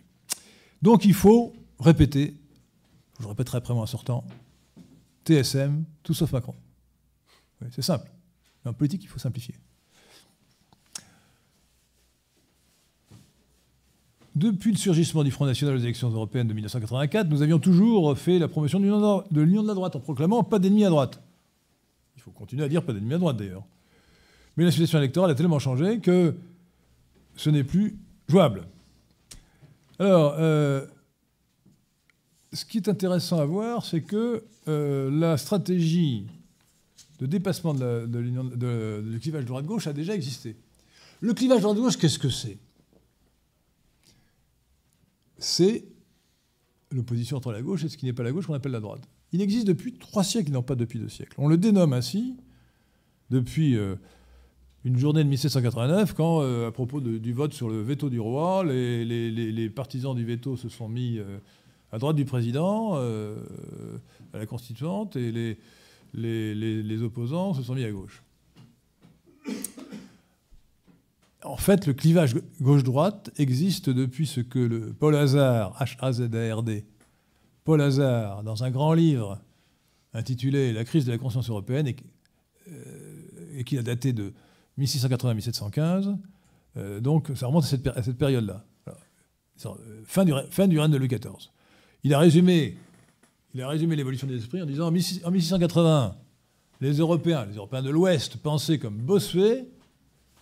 Donc il faut répéter, je le répéterai après moi en sortant, TSM, tout sauf Macron. Oui, c'est simple. Mais en politique, il faut simplifier. Depuis le surgissement du Front National aux élections européennes de 1984, nous avions toujours fait la promotion de l'union de la droite en proclamant pas d'ennemis à droite. Il faut continuer à dire pas d'ennemis à droite d'ailleurs. Mais la situation électorale a tellement changé que ce n'est plus jouable. Alors, ce qui est intéressant à voir, c'est que la stratégie de dépassement du clivage droite-gauche a déjà existé. Le clivage droite-gauche, qu'est-ce que c'est ? C'est l'opposition entre la gauche et ce qui n'est pas la gauche qu'on appelle la droite. Il existe depuis 3 siècles, non pas depuis 2 siècles. On le dénomme ainsi depuis une journée de 1789, quand, à propos du vote sur le veto du roi, les partisans du veto se sont mis à droite du président, à la constituante, et les opposants se sont mis à gauche. En fait, le clivage gauche-droite existe depuis ce que Paul Hazard, H-A-Z-A-R-D, Paul Hazard, dans un grand livre intitulé « La crise de la conscience européenne », et qui a daté de 1680-1715, donc ça remonte à cette période-là. Fin du règne de Louis XIV. Il a résumé l'évolution des esprits en disant en 1680, les Européens de l'Ouest pensaient comme Bossuet.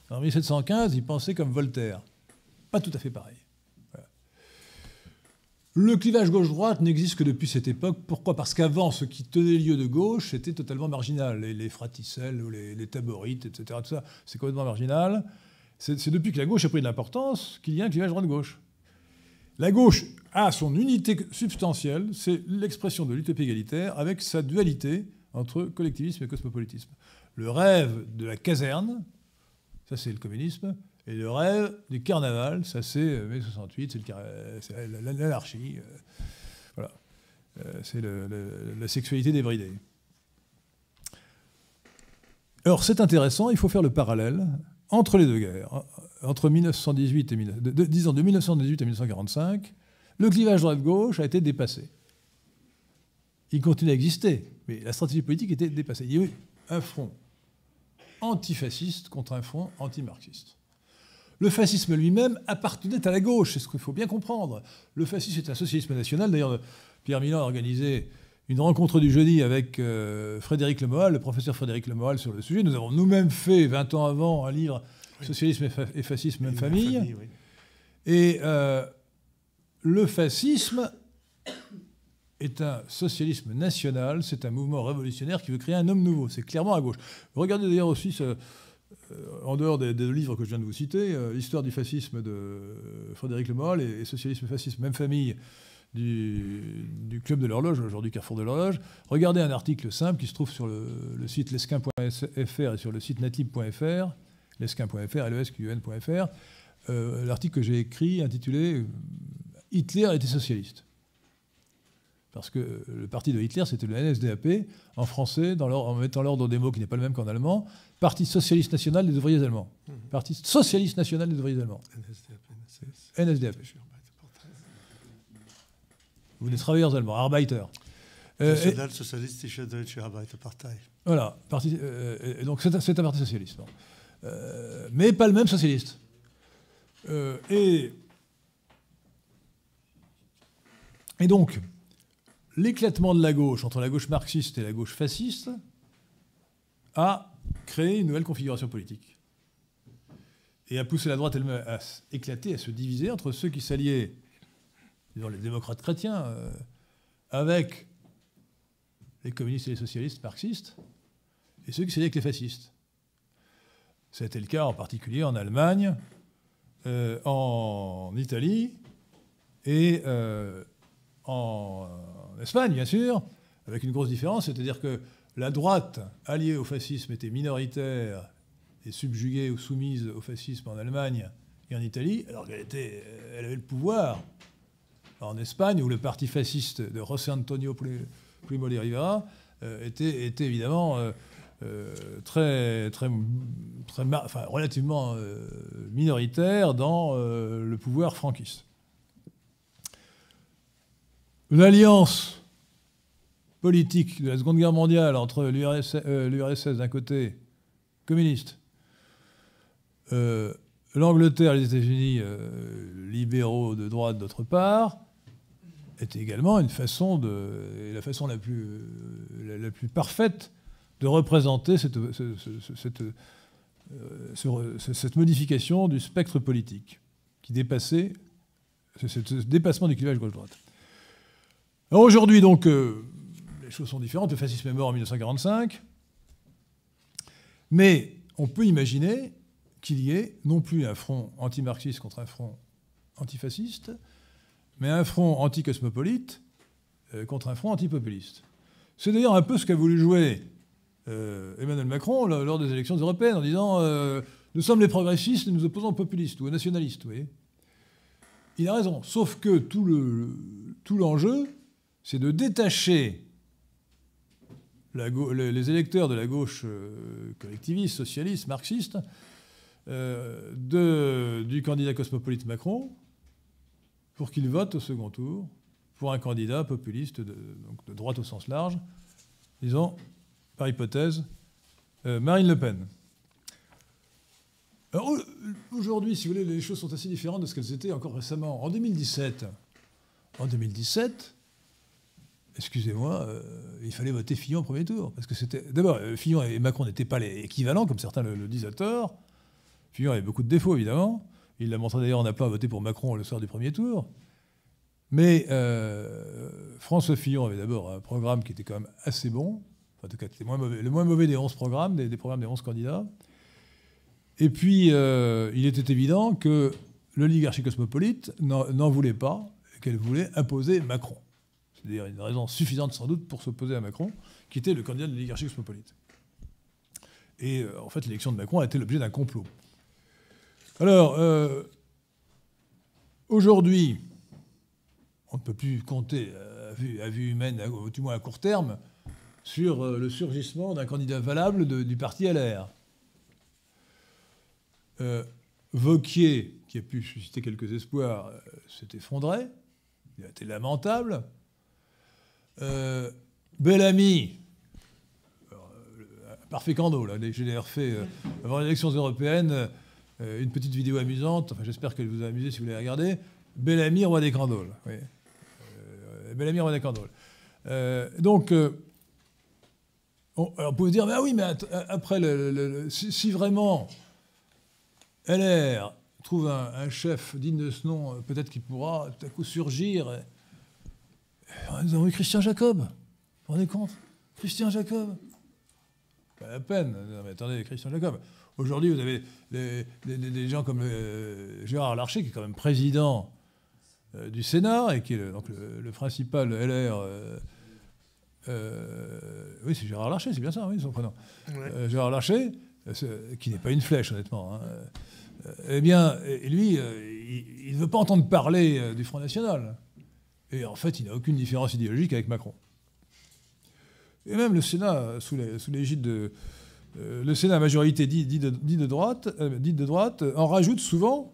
En 1715, ils pensaient comme Voltaire. Pas tout à fait pareil. Voilà. Le clivage gauche-droite n'existe que depuis cette époque. Pourquoi ? Parce qu'avant, ce qui tenait lieu de gauche, c'était totalement marginal. Les fraticelles, ou les taborites, etc. Tout ça, c'est complètement marginal. C'est depuis que la gauche a pris de l'importance qu'il y a un clivage droite-gauche. La gauche a son unité substantielle, c'est l'expression de l'utopie égalitaire avec sa dualité entre collectivisme et cosmopolitisme. Le rêve de la caserne, ça c'est le communisme, et le rêve du carnaval, ça c'est mai 68, c'est l'anarchie, voilà. C'est la sexualité débridée. Alors c'est intéressant, il faut faire le parallèle entre les deux guerres, entre 1918 et disons de 1918 à 1945, le clivage droite-gauche a été dépassé. Il continue à exister, mais la stratégie politique était dépassée. Il y a eu un front antifasciste contre un front anti-marxiste. Le fascisme lui-même appartenait à la gauche, c'est ce qu'il faut bien comprendre. Le fascisme est un socialisme national. D'ailleurs, Pierre Milan a organisé une rencontre du jeudi avec Frédéric Lemoal, le professeur Frédéric Lemoal, sur le sujet. Nous avons nous-mêmes fait, 20 ans avant, un livre « Socialisme et fascisme, même famille ». Oui. Et le fascisme est un socialisme national, c'est un mouvement révolutionnaire qui veut créer un homme nouveau. C'est clairement à gauche. Regardez d'ailleurs aussi, en dehors des livres que je viens de vous citer, l'histoire du fascisme de Frédéric Lemoal et socialisme et fascisme, même famille, du Club de l'Horloge, aujourd'hui Carrefour de l'Horloge. Regardez un article simple qui se trouve sur le site lesquin.fr et sur le site natlib.fr, lesquin.fr, lesqun.fr, l'article que j'ai écrit intitulé « Hitler était socialiste ». Parce que le parti de Hitler, c'était le NSDAP, en français, en mettant l'ordre des mots qui n'est pas le même qu'en allemand, Parti socialiste national des ouvriers allemands. Parti socialiste national des ouvriers allemands. NSDAP. Vous des travailleurs allemands, Arbeiter. Nationalsozialistische Deutsche Arbeiterpartei. Voilà, donc c'est un parti socialiste. Bon. Mais pas le même socialiste. Et donc, l'éclatement de la gauche entre la gauche marxiste et la gauche fasciste a créé une nouvelle configuration politique et a poussé la droite elle-même à éclater, à se diviser entre ceux qui s'alliaient, disons les démocrates chrétiens, avec les communistes et les socialistes marxistes, et ceux qui s'alliaient avec les fascistes. C'était le cas en particulier en Allemagne, en Italie et en Espagne, bien sûr, avec une grosse différence, c'est-à-dire que la droite, alliée au fascisme, était minoritaire et subjuguée ou soumise au fascisme en Allemagne et en Italie, alors qu'elle avait le pouvoir en Espagne, où le parti fasciste de José Antonio Primo de Rivera était évidemment relativement minoritaire dans le pouvoir franquiste. L'alliance politique de la Seconde Guerre mondiale entre l'URSS d'un côté, communiste, l'Angleterre et les États-Unis libéraux de droite d'autre part, était également la façon la plus parfaite de représenter cette modification du spectre politique qui dépassait ce dépassement du clivage gauche-droite. Alors aujourd'hui, donc, les choses sont différentes. Le fascisme est mort en 1945. Mais on peut imaginer qu'il y ait non plus un front anti-marxiste contre un front antifasciste, mais un front anti-cosmopolite contre un front antipopuliste. C'est d'ailleurs un peu ce qu'a voulu jouer Emmanuel Macron lors des élections européennes, en disant nous sommes les progressistes et nous opposons aux populistes ou aux nationalistes. Vous voyez, il a raison, sauf que tout l'enjeu, c'est de détacher les électeurs de la gauche collectiviste, socialiste, marxiste, du candidat cosmopolite Macron, pour qu'il vote au second tour pour un candidat populiste donc de droite au sens large, disons, par hypothèse, Marine Le Pen. Alors, aujourd'hui, si vous voulez, les choses sont assez différentes de ce qu'elles étaient encore récemment. En 2017, excusez-moi, il fallait voter Fillon au premier tour. Parce que c'était. D'abord, Fillon et Macron n'étaient pas les équivalents, comme certains le disent à tort. Fillon avait beaucoup de défauts, évidemment. Il l'a montré d'ailleurs en appelant à voter pour Macron le soir du premier tour. Mais François Fillon avait d'abord un programme qui était quand même assez bon. Enfin, en tout cas, c'était le moins mauvais des 11 programmes, des programmes des 11 candidats. Et puis, il était évident que l'oligarchie cosmopolite n'en voulait pas, et qu'elle voulait imposer Macron. C'est-à-dire une raison suffisante sans doute pour s'opposer à Macron, qui était le candidat de l'oligarchie cosmopolite. Et en fait, l'élection de Macron a été l'objet d'un complot. Alors, aujourd'hui, on ne peut plus compter à vue humaine, du moins à court terme, sur le surgissement d'un candidat valable du parti LR. Vauquier, qui a pu susciter quelques espoirs, s'est effondré. Il a été lamentable. Bellamy, un parfait cando, là. J'ai d'ailleurs fait, avant les élections européennes, une petite vidéo amusante. Enfin, j'espère qu'elle vous a amusé si vous l'avez regardée. Bellamy, roi des candoles. Oui. Bellamy, roi des candoles. Donc, on peut vous dire, oui, mais après, si vraiment LR trouve un chef digne de ce nom, peut-être qu'il pourra tout à coup surgir. Nous avons eu Christian Jacob. Vous vous rendez compte ? Christian Jacob. Pas la peine. Non, mais attendez, Christian Jacob. Aujourd'hui, vous avez des gens comme Gérard Larcher, qui est quand même président du Sénat, et qui est donc le principal LR. Oui, c'est Gérard Larcher, c'est bien ça, oui, son prénom. Ouais. Gérard Larcher, qui n'est pas une flèche, honnêtement. Eh bien, lui, il ne veut pas entendre parler du Front National. Et en fait, il n'a aucune différence idéologique avec Macron. Et même le Sénat, sous l'égide de... le Sénat à majorité dit de droite, en rajoute souvent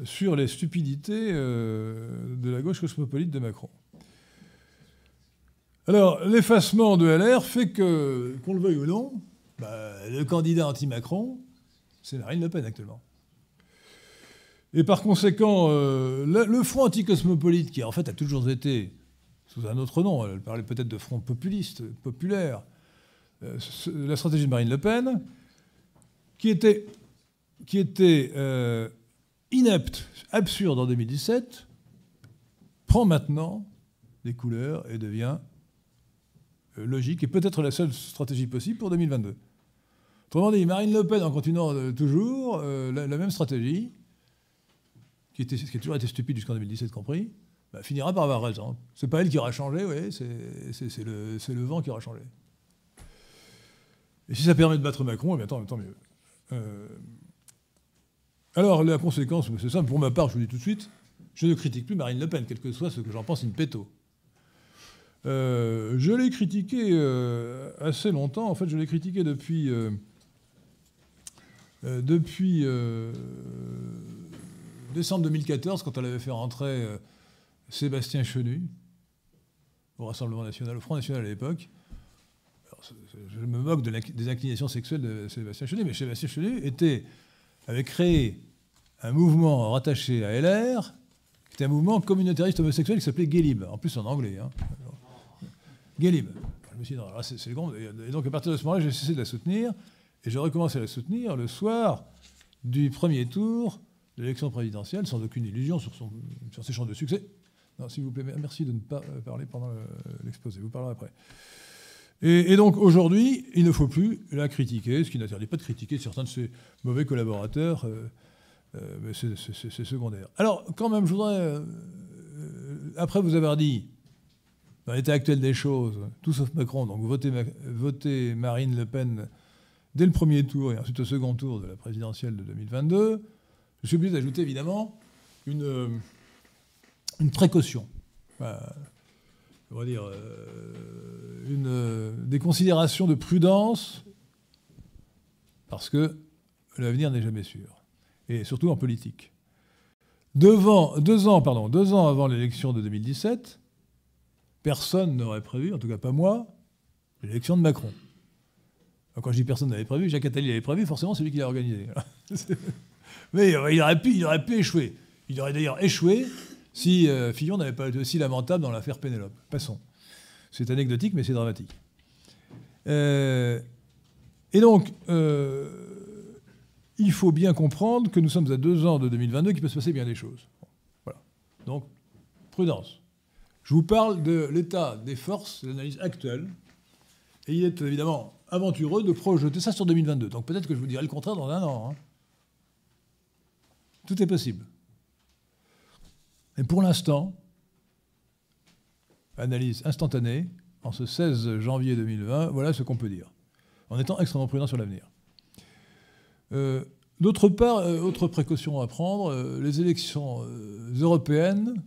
sur les stupidités de la gauche cosmopolite de Macron. Alors, l'effacement de LR fait que, qu'on le veuille ou non, le candidat anti-Macron, c'est Marine Le Pen actuellement. Et par conséquent, le front anticosmopolite, qui en fait a toujours été sous un autre nom, elle parlait peut-être de front populiste, populaire, la stratégie de Marine Le Pen, qui était inepte, absurde en 2017, prend maintenant des couleurs et devient logique, et peut-être la seule stratégie possible pour 2022. Autrement dit, Marine Le Pen, en continuant toujours la même stratégie, qui a toujours été stupide jusqu'en 2017 compris, finira par avoir raison. C'est pas elle qui aura changé, oui, c'est le vent qui aura changé. Et si ça permet de battre Macron, eh bien, tant mieux. Alors, la conséquence, c'est simple, pour ma part, je vous dis tout de suite, je ne critique plus Marine Le Pen, quel que soit ce que j'en pense in petto. Je l'ai critiqué assez longtemps, en fait, je l'ai critiqué depuis décembre 2014, quand elle avait fait rentrer Sébastien Chenu au Rassemblement national, au Front national à l'époque. Je me moque des inclinations sexuelles de Sébastien Chenu, mais Sébastien Chenu avait créé un mouvement rattaché à LR, qui était un mouvement communautariste homosexuel qui s'appelait Gay Lib, en plus en anglais. Hein. Gay Lib. Je me suis dit, non, là, c'est le grand. Et donc à partir de ce moment-là, j'ai cessé de la soutenir, et j'ai recommencé à la soutenir le soir du premier tour de l'élection présidentielle, sans aucune illusion sur ses chances de succès. Non, s'il vous plaît, merci de ne pas parler pendant l'exposé, vous parlerez après. Et donc aujourd'hui, il ne faut plus la critiquer, ce qui n'interdit pas de critiquer certains de ses mauvais collaborateurs, mais c'est secondaire. Alors quand même, je voudrais, après vous avoir dit, dans l'état actuel des choses, tout sauf Macron, donc votez Marine Le Pen dès le premier tour et ensuite au second tour de la présidentielle de 2022, je suis obligé d'ajouter évidemment une précaution. On va dire des considérations de prudence, parce que l'avenir n'est jamais sûr, et surtout en politique. 2 ans avant l'élection de 2017, personne n'aurait prévu, en tout cas pas moi, l'élection de Macron. Alors, quand je dis personne n'avait prévu, Jacques Attali l'avait prévu, forcément c'est lui qui l'a organisé. Mais il aurait pu échouer. Il aurait d'ailleurs échoué si Fillon n'avait pas été aussi lamentable dans l'affaire Pénélope. Passons. C'est anecdotique, mais c'est dramatique. Et donc, il faut bien comprendre que nous sommes à 2 ans de 2022, qu'il peut se passer bien des choses. Voilà. Donc, prudence. Je vous parle de l'état des forces, de l'analyse actuelle, et il est évidemment aventureux de projeter ça sur 2022. Donc peut-être que je vous dirai le contraire dans 1 an. Hein. Tout est possible. Et pour l'instant, analyse instantanée, en ce 16 janvier 2020, voilà ce qu'on peut dire, en étant extrêmement prudent sur l'avenir. D'autre part, autre précaution à prendre, les élections européennes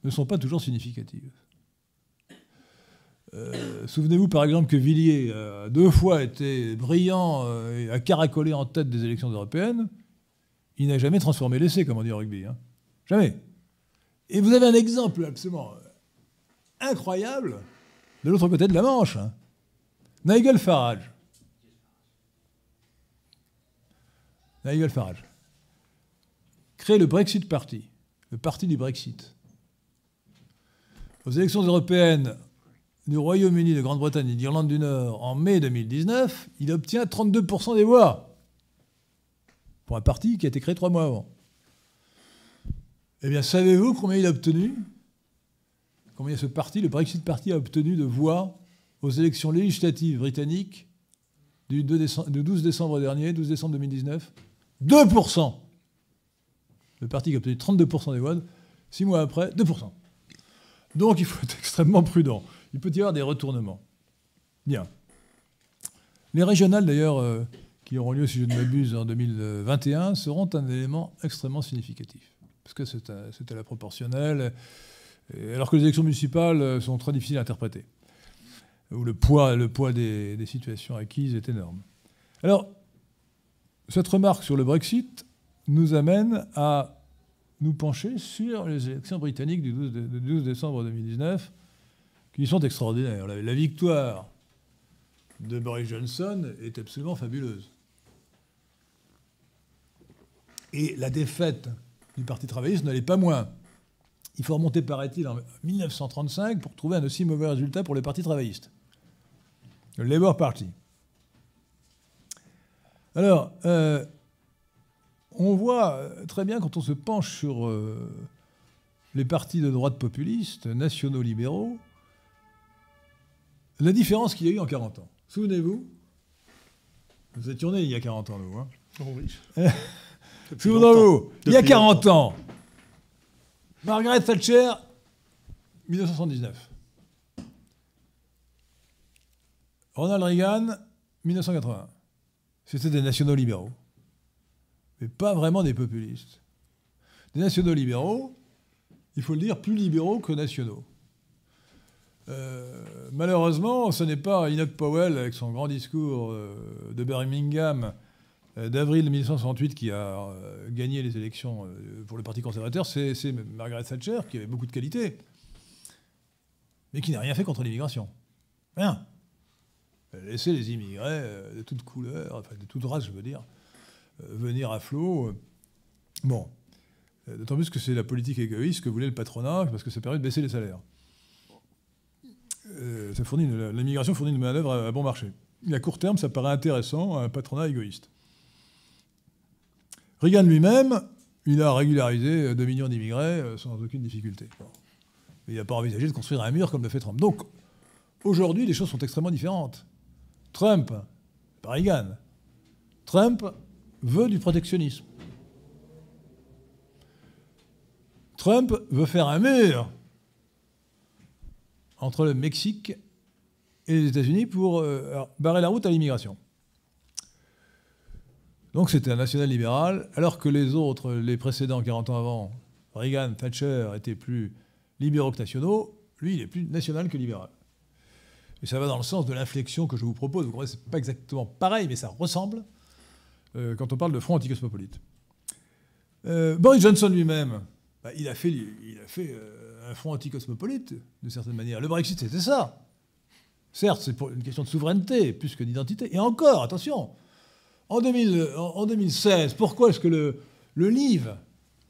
ne sont pas toujours significatives. Souvenez-vous par exemple que Villiers a 2 fois été brillant et a caracolé en tête des élections européennes. Il n'a jamais transformé l'essai, comme on dit au rugby. Hein. Jamais. Et vous avez un exemple absolument incroyable de l'autre côté de la Manche. Hein. Nigel Farage. Nigel Farage crée le Brexit Party, le parti du Brexit. Aux élections européennes du Royaume-Uni, de Grande-Bretagne et d'Irlande du Nord en mai 2019, il obtient 32% des voix pour un parti qui a été créé 3 mois avant. Eh bien, savez-vous combien il a obtenu? Combien ce parti, le Brexit Party, a obtenu de voix aux élections législatives britanniques du 12 décembre dernier, 12 décembre 2019? 2%. Le parti qui a obtenu 32% des voix, 6 mois après, 2%. Donc il faut être extrêmement prudent. Il peut y avoir des retournements. Bien. Les régionales, d'ailleurs, qui auront lieu, si je ne m'abuse, en 2021, seront un élément extrêmement significatif. parce que c'était la proportionnelle, alors que les élections municipales sont très difficiles à interpréter, où le poids des situations acquises est énorme. Alors, cette remarque sur le Brexit nous amène à nous pencher sur les élections britanniques du 12 décembre 2019, qui sont extraordinaires. La victoire de Boris Johnson est absolument fabuleuse. Et la défaite du Parti travailliste ne l'est pas moins. Il faut remonter, paraît-il, en 1935 pour trouver un aussi mauvais résultat pour le Parti travailliste, le Labour Party. Alors, on voit très bien quand on se penche sur les partis de droite populistes, nationaux libéraux, la différence qu'il y a eu en 40 ans. Souvenez-vous, nous étions nés il y a 40 ans, nous. Hein. Oh oui. Souvenez-vous, il y a 40 ans, Margaret Thatcher, 1979. Ronald Reagan, 1980. C'était des nationaux libéraux, mais pas vraiment des populistes. Des nationaux libéraux, il faut le dire, plus libéraux que nationaux. Malheureusement, ce n'est pas Enoch Powell, avec son grand discours de Birmingham d'avril 1968, qui a gagné les élections pour le Parti conservateur. C'est Margaret Thatcher, qui avait beaucoup de qualités, mais qui n'a rien fait contre l'immigration. Rien. Elle a laissé les immigrés de toutes couleurs, enfin de toutes races, je veux dire, venir à flot. Bon. D'autant plus que c'est la politique égoïste que voulait le patronat, parce que ça permet de baisser les salaires. L'immigration fournit une main-d'œuvre à bon marché. Et à court terme, ça paraît intéressant à un patronat égoïste. Reagan lui-même, il a régularisé 2 millions d'immigrés sans aucune difficulté. Mais il n'a pas envisagé de construire un mur comme le fait Trump. Donc, aujourd'hui, les choses sont extrêmement différentes. Trump, pas Reagan, Trump veut du protectionnisme. Trump veut faire un mur entre le Mexique et les États-Unis pour barrer la route à l'immigration. Donc c'était un national-libéral, alors que les autres, les précédents 40 ans avant, Reagan, Thatcher, étaient plus libéraux que nationaux. Lui, il est plus national que libéral. Et ça va dans le sens de l'inflexion que je vous propose. Vous comprenez, c'est pas exactement pareil, mais ça ressemble quand on parle de front anticosmopolite. Boris Johnson lui-même, il a fait un front anticosmopolite, de certaine manière. Le Brexit, c'était ça. Certes, c'est pour une question de souveraineté, plus que d'identité. Et encore, attention, en 2016, pourquoi est-ce que le Leave,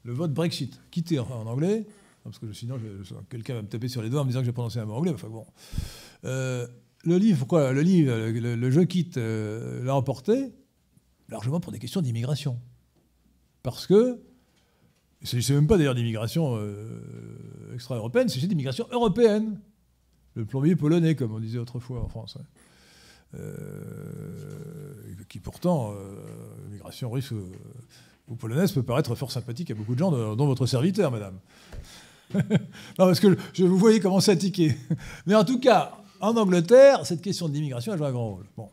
le vote Brexit, quitté en anglais, parce que sinon quelqu'un va me taper sur les doigts en me disant que j'ai prononcé un mot anglais, enfin bon. Le Leave, pourquoi le Leave, le je quitte, l'a emporté largement pour des questions d'immigration. Parce que, c'est même pas d'ailleurs d'immigration extra-européenne, c'est d'immigration européenne. Le plombier polonais, comme on disait autrefois en France. Ouais. Qui pourtant, l'immigration russe ou polonaise peut paraître fort sympathique à beaucoup de gens, dont votre serviteur, madame. Non, parce que vous voyez commencer à tiquer. Mais en tout cas, en Angleterre, cette question de l'immigration a joué un grand rôle. Bon.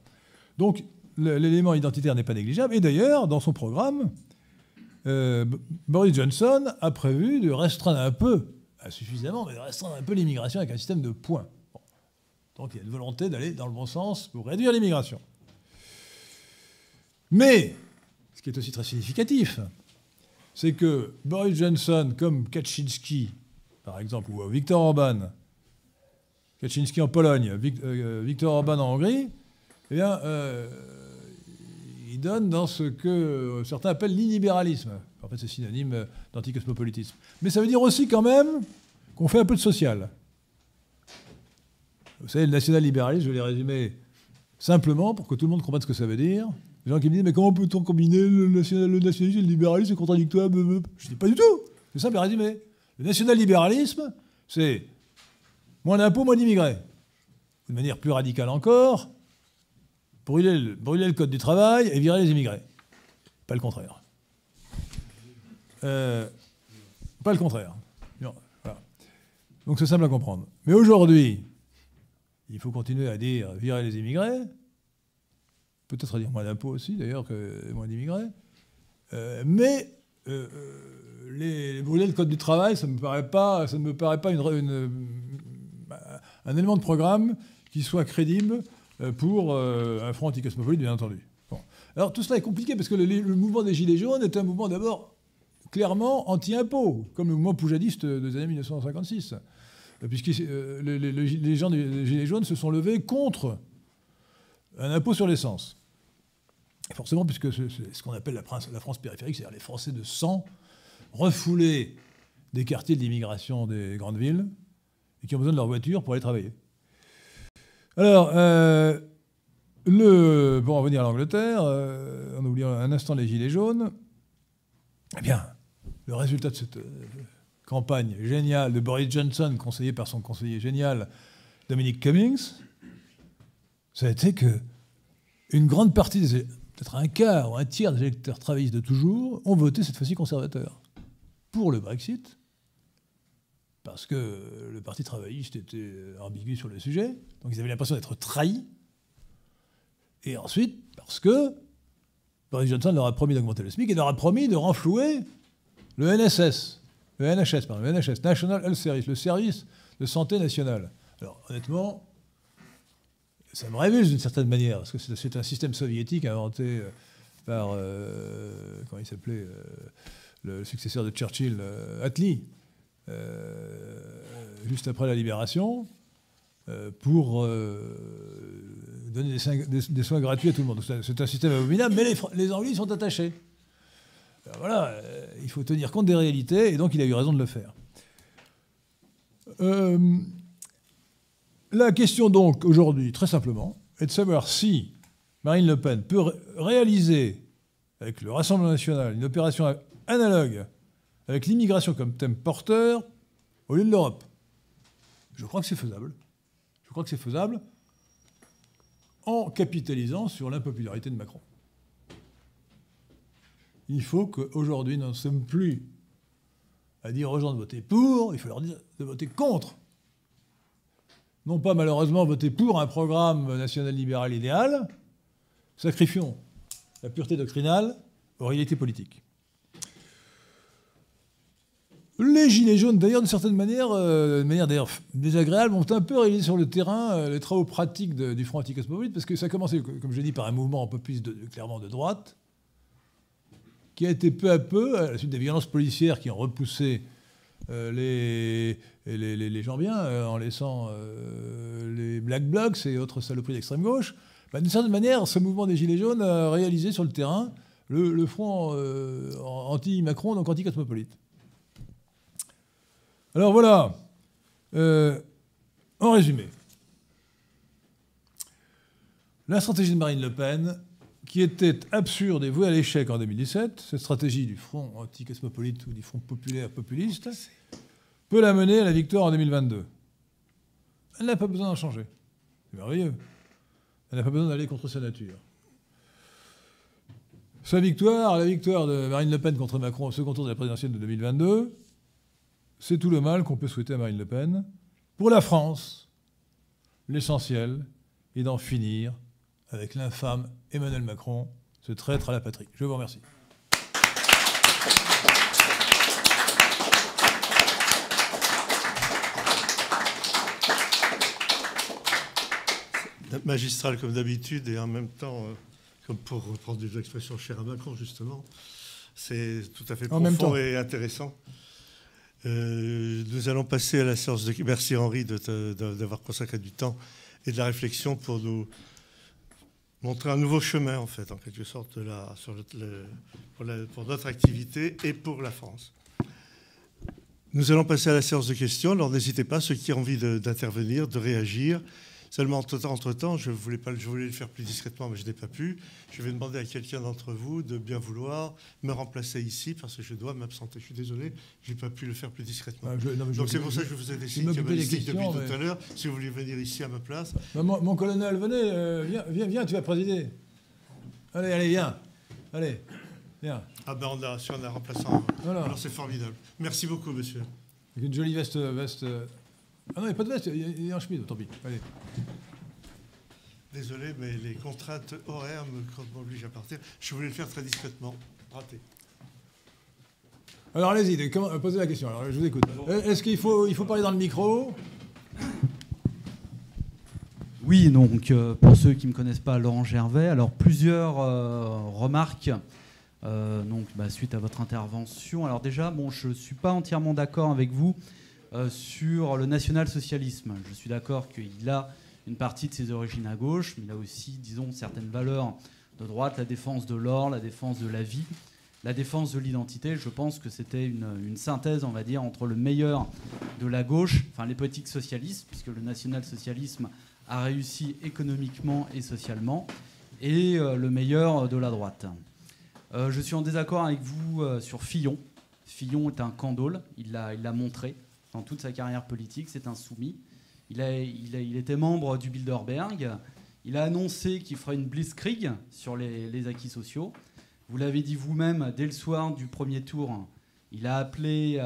Donc, l'élément identitaire n'est pas négligeable. Et d'ailleurs, dans son programme, Boris Johnson a prévu de restreindre un peu, insuffisamment, mais de restreindre un peu l'immigration avec un système de points. Bon. Donc il y a une volonté d'aller dans le bon sens pour réduire l'immigration. Mais, ce qui est aussi très significatif, c'est que Boris Johnson, comme Kaczynski, par exemple, ou Viktor Orban, Kaczynski en Pologne, Viktor Orban en Hongrie, eh bien, il donne dans ce que certains appellent l'illibéralisme. En fait, c'est synonyme d'anticosmopolitisme. Mais ça veut dire aussi quand même qu'on fait un peu de social. Vous savez, le national-libéralisme, je vais les résumer simplement pour que tout le monde comprenne ce que ça veut dire. Les gens qui me disent « Mais comment peut-on combiner le nationalisme et le libéralisme, c'est contradictoire ?» Je dis « Pas du tout. C'est simple à résumer. Le national-libéralisme, c'est moins d'impôts, moins d'immigrés. De manière plus radicale encore, brûler le code du travail et virer les immigrés. Pas le contraire. Pas le contraire. Non, voilà. Donc c'est simple à comprendre. Mais aujourd'hui, il faut continuer à dire virer les immigrés, peut-être à dire moins d'impôts aussi, d'ailleurs, que moins d'immigrés. Mais brûler le code du travail, ça ne me paraît pas un élément de programme qui soit crédible pour un front anticosmopolite, bien entendu. Bon. Alors tout cela est compliqué parce que le mouvement des Gilets jaunes est un mouvement d'abord clairement anti-impôt, comme le mouvement poujadiste des années 1956. Puisque les gens des Gilets jaunes se sont levés contre un impôt sur l'essence. Forcément, puisque c'est ce qu'on appelle la France périphérique, c'est-à-dire les Français de sang, refoulés des quartiers de l'immigration des grandes villes, et qui ont besoin de leur voiture pour aller travailler. Alors, pour en venir à l'Angleterre, en oubliant un instant les Gilets jaunes, eh bien, le résultat de cette campagne géniale de Boris Johnson, conseillé par son conseiller génial Dominic Cummings, ça a été que une grande partie, peut-être un quart ou un tiers des électeurs travaillistes de toujours, ont voté cette fois-ci conservateur pour le Brexit, parce que le Parti travailliste était ambigu sur le sujet, donc ils avaient l'impression d'être trahis, et ensuite parce que Boris Johnson leur a promis d'augmenter le SMIC et leur a promis de renflouer le NHS, National Health Service, le service de santé national. Alors honnêtement, ça me révulse d'une certaine manière, parce que c'est un système soviétique inventé par, comment il s'appelait, le successeur de Churchill, Attlee, juste après la libération, pour donner des soins gratuits à tout le monde. C'est un système abominable, mais les Anglais sont attachés. Alors voilà, il faut tenir compte des réalités, et donc il a eu raison de le faire. La question donc aujourd'hui, très simplement, est de savoir si Marine Le Pen peut réaliser avec le Rassemblement national une opération analogue avec l'immigration comme thème porteur au lieu de l'Europe. Je crois que c'est faisable. Je crois que c'est faisable en capitalisant sur l'impopularité de Macron. Il faut qu'aujourd'hui, nous ne sommes plus à dire aux gens de voter pour, il faut leur dire de voter contre. Non pas malheureusement voter pour un programme national libéral idéal, sacrifions la pureté doctrinale aux réalités politiques. Les Gilets jaunes, d'ailleurs, d'une certaine manière, d'ailleurs désagréable, ont un peu réalisé sur le terrain les travaux pratiques du Front anticosmopolite, parce que ça a commencé, comme je l'ai dit, par un mouvement populiste clairement de droite, qui a été peu à peu, à la suite des violences policières qui ont repoussé les gens bien, en laissant les Black Blocs et autres saloperies d'extrême gauche, d'une certaine manière, ce mouvement des Gilets jaunes a réalisé sur le terrain le front anti-Macron, donc anti-cosmopolite. Alors voilà, en résumé, la stratégie de Marine Le Pen, qui était absurde et vouée à l'échec en 2017, cette stratégie du front anti-cosmopolite ou du front populaire populiste, peut la mener à la victoire en 2022. Elle n'a pas besoin d'en changer. C'est merveilleux. Elle n'a pas besoin d'aller contre sa nature. La victoire de Marine Le Pen contre Macron au second tour de la présidentielle de 2022, c'est tout le mal qu'on peut souhaiter à Marine Le Pen. Pour la France, l'essentiel est d'en finir avec l'infâme Emmanuel Macron, ce traître à la patrie. Je vous remercie. Magistral comme d'habitude et en même temps, comme pour reprendre des expressions chères à Macron justement, c'est tout à fait profond et intéressant. Nous allons passer à la séance de... Merci Henri d'avoir consacré du temps et de la réflexion pour nous montrer un nouveau chemin en fait, en quelque sorte, pour notre activité et pour la France. Nous allons passer à la séance de questions. Alors n'hésitez pas, ceux qui ont envie d'intervenir, de réagir. Seulement, entre-temps, je voulais le faire plus discrètement, mais je n'ai pas pu. Je vais demander à quelqu'un d'entre vous de bien vouloir me remplacer ici, parce que je dois m'absenter. Je suis désolé, je n'ai pas pu le faire plus discrètement. Donc c'est pour ça que je vous ai décidé depuis tout à l'heure, si vous voulez venir ici à ma place. Mon colonel, venez, viens, tu vas présider. Allez, viens. Allez, viens. Ah ben si on a un remplaçant, voilà. Alors c'est formidable. Merci beaucoup, monsieur. Avec une jolie veste... Ah non, il n'y a pas de veste, il y a un chemise, tant pis. Allez. Désolé, mais les contraintes horaires m'obligent à partir. Je voulais le faire très discrètement. Raté. Alors allez-y, posez la question, alors je vous écoute. Est-ce qu'il faut parler dans le micro? Oui, donc pour ceux qui ne me connaissent pas, Laurent Gervais, alors plusieurs remarques suite à votre intervention. Alors déjà, je ne suis pas entièrement d'accord avec vous sur le national-socialisme. Je suis d'accord qu'il a une partie de ses origines à gauche, mais il a aussi, disons, certaines valeurs de droite, la défense de l'or, la défense de la vie, la défense de l'identité. Je pense que c'était une synthèse, on va dire, entre le meilleur de la gauche, enfin les politiques socialistes, puisque le national-socialisme a réussi économiquement et socialement, et le meilleur de la droite. Je suis en désaccord avec vous sur Fillon. Fillon est un candole, il l'a montré dans toute sa carrière politique, c'est un soumis. Il était membre du Bilderberg, il a annoncé qu'il ferait une blitzkrieg sur les acquis sociaux. Vous l'avez dit vous-même, dès le soir du premier tour, il a appelé,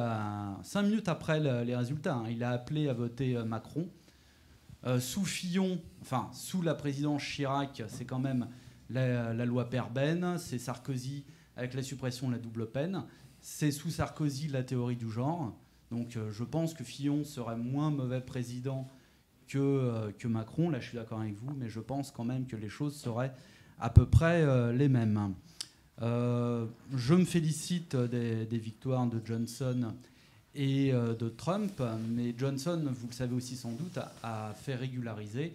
5 minutes après les résultats, il a appelé à voter Macron. Sous Fillon, enfin sous la présidence Chirac, c'est quand même la loi Perben, c'est Sarkozy avec la suppression de la double peine, c'est sous Sarkozy la théorie du genre. Donc je pense que Fillon serait moins mauvais président que Macron. Là, je suis d'accord avec vous, mais je pense quand même que les choses seraient à peu près les mêmes. Je me félicite des victoires de Johnson et de Trump, mais Johnson, vous le savez aussi sans doute, a fait régulariser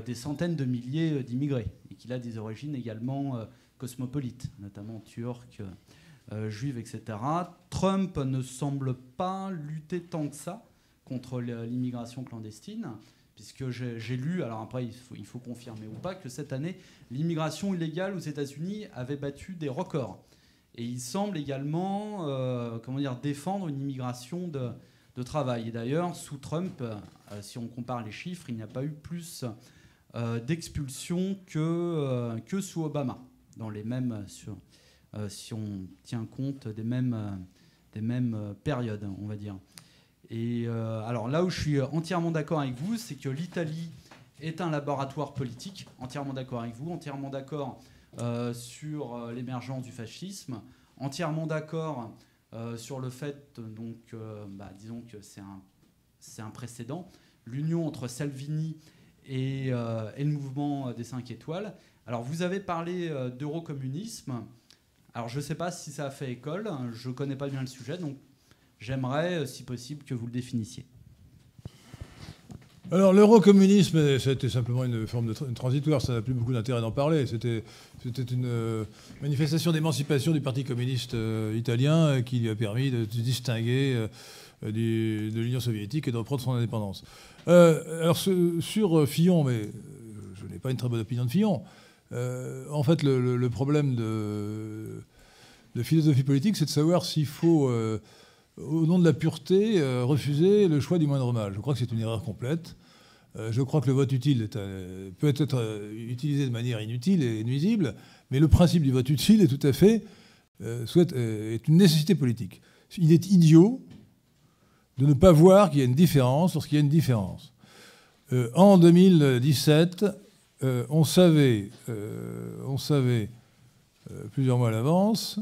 des centaines de milliers d'immigrés et qu'il a des origines également cosmopolites, notamment turques, juives, etc. Trump ne semble pas lutter tant que ça contre l'immigration clandestine, puisque j'ai lu, alors après il faut confirmer ou pas, que cette année, l'immigration illégale aux États-Unis avait battu des records. Et il semble également défendre une immigration de travail. Et d'ailleurs, sous Trump, si on compare les chiffres, il n'y a pas eu plus d'expulsions que sous Obama, dans les mêmes, si on tient compte des mêmes périodes, on va dire. Et alors là où je suis entièrement d'accord avec vous, c'est que l'Italie est un laboratoire politique, entièrement d'accord avec vous, entièrement d'accord sur l'émergence du fascisme, entièrement d'accord sur le fait, disons que c'est un précédent, l'union entre Salvini et le mouvement des 5 étoiles. Alors vous avez parlé d'eurocommunisme. Alors je ne sais pas si ça a fait école, je ne connais pas bien le sujet, donc j'aimerais, si possible, que vous le définissiez. Alors l'eurocommunisme, c'était simplement une forme de transitoire, ça n'a plus beaucoup d'intérêt d'en parler. C'était une manifestation d'émancipation du Parti communiste italien qui lui a permis de se distinguer de l'Union soviétique et de reprendre son indépendance. Alors sur Fillon, mais je n'ai pas une très bonne opinion de Fillon. En fait, le problème de philosophie politique, c'est de savoir s'il faut, au nom de la pureté, refuser le choix du moindre mal. Je crois que c'est une erreur complète. Je crois que le vote utile peut être utilisé de manière inutile et nuisible, mais le principe du vote utile est tout à fait est une nécessité politique. Il est idiot de ne pas voir qu'il y a une différence lorsqu'il y a une différence. En 2017, on savait plusieurs mois à l'avance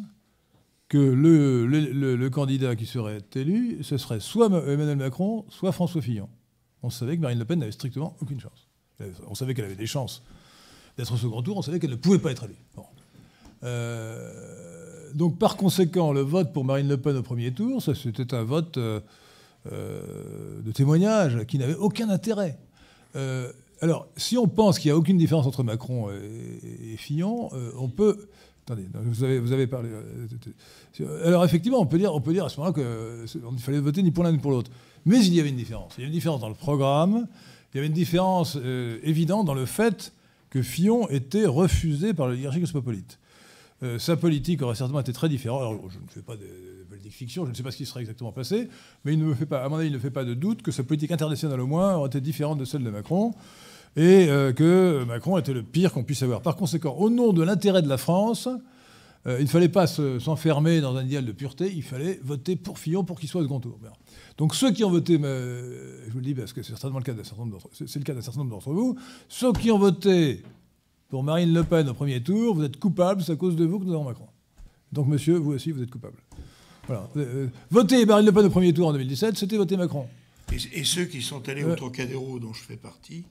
que le candidat qui serait élu, ce serait soit Emmanuel Macron, soit François Fillon. On savait que Marine Le Pen n'avait strictement aucune chance. On savait qu'elle avait des chances d'être au second tour, on savait qu'elle ne pouvait pas être élue. Bon. Donc par conséquent, le vote pour Marine Le Pen au premier tour, c'était un vote de témoignage qui n'avait aucun intérêt. Alors, si on pense qu'il n'y a aucune différence entre Macron et Fillon, on peut... Attendez, vous avez parlé... Alors, effectivement, on peut dire à ce moment-là qu'il fallait voter ni pour l'un ni pour l'autre. Mais il y avait une différence. Il y avait une différence dans le programme. Il y avait une différence évidente dans le fait que Fillon était refusé par l'oligarchie cosmopolite. Sa politique aurait certainement été très différente. Alors, je ne fais pas de politique fiction, je ne sais pas ce qui serait exactement passé, mais à mon avis, il ne fait pas de doute que sa politique internationale, au moins, aurait été différente de celle de Macron, et que Macron était le pire qu'on puisse avoir. Par conséquent, au nom de l'intérêt de la France, il ne fallait pas s'enfermer dans un idéal de pureté, il fallait voter pour Fillon pour qu'il soit au second tour. Donc ceux qui ont voté, je vous le dis parce que c'est certainement le cas d'un certain nombre d'entre vous, ceux qui ont voté pour Marine Le Pen au premier tour, vous êtes coupables, c'est à cause de vous que nous avons Macron. Donc monsieur, vous aussi, vous êtes coupable. Voilà. Voter Marine Le Pen au premier tour en 2017, c'était voter Macron. Et ceux qui sont allés au Trocadéro, dont je fais partie,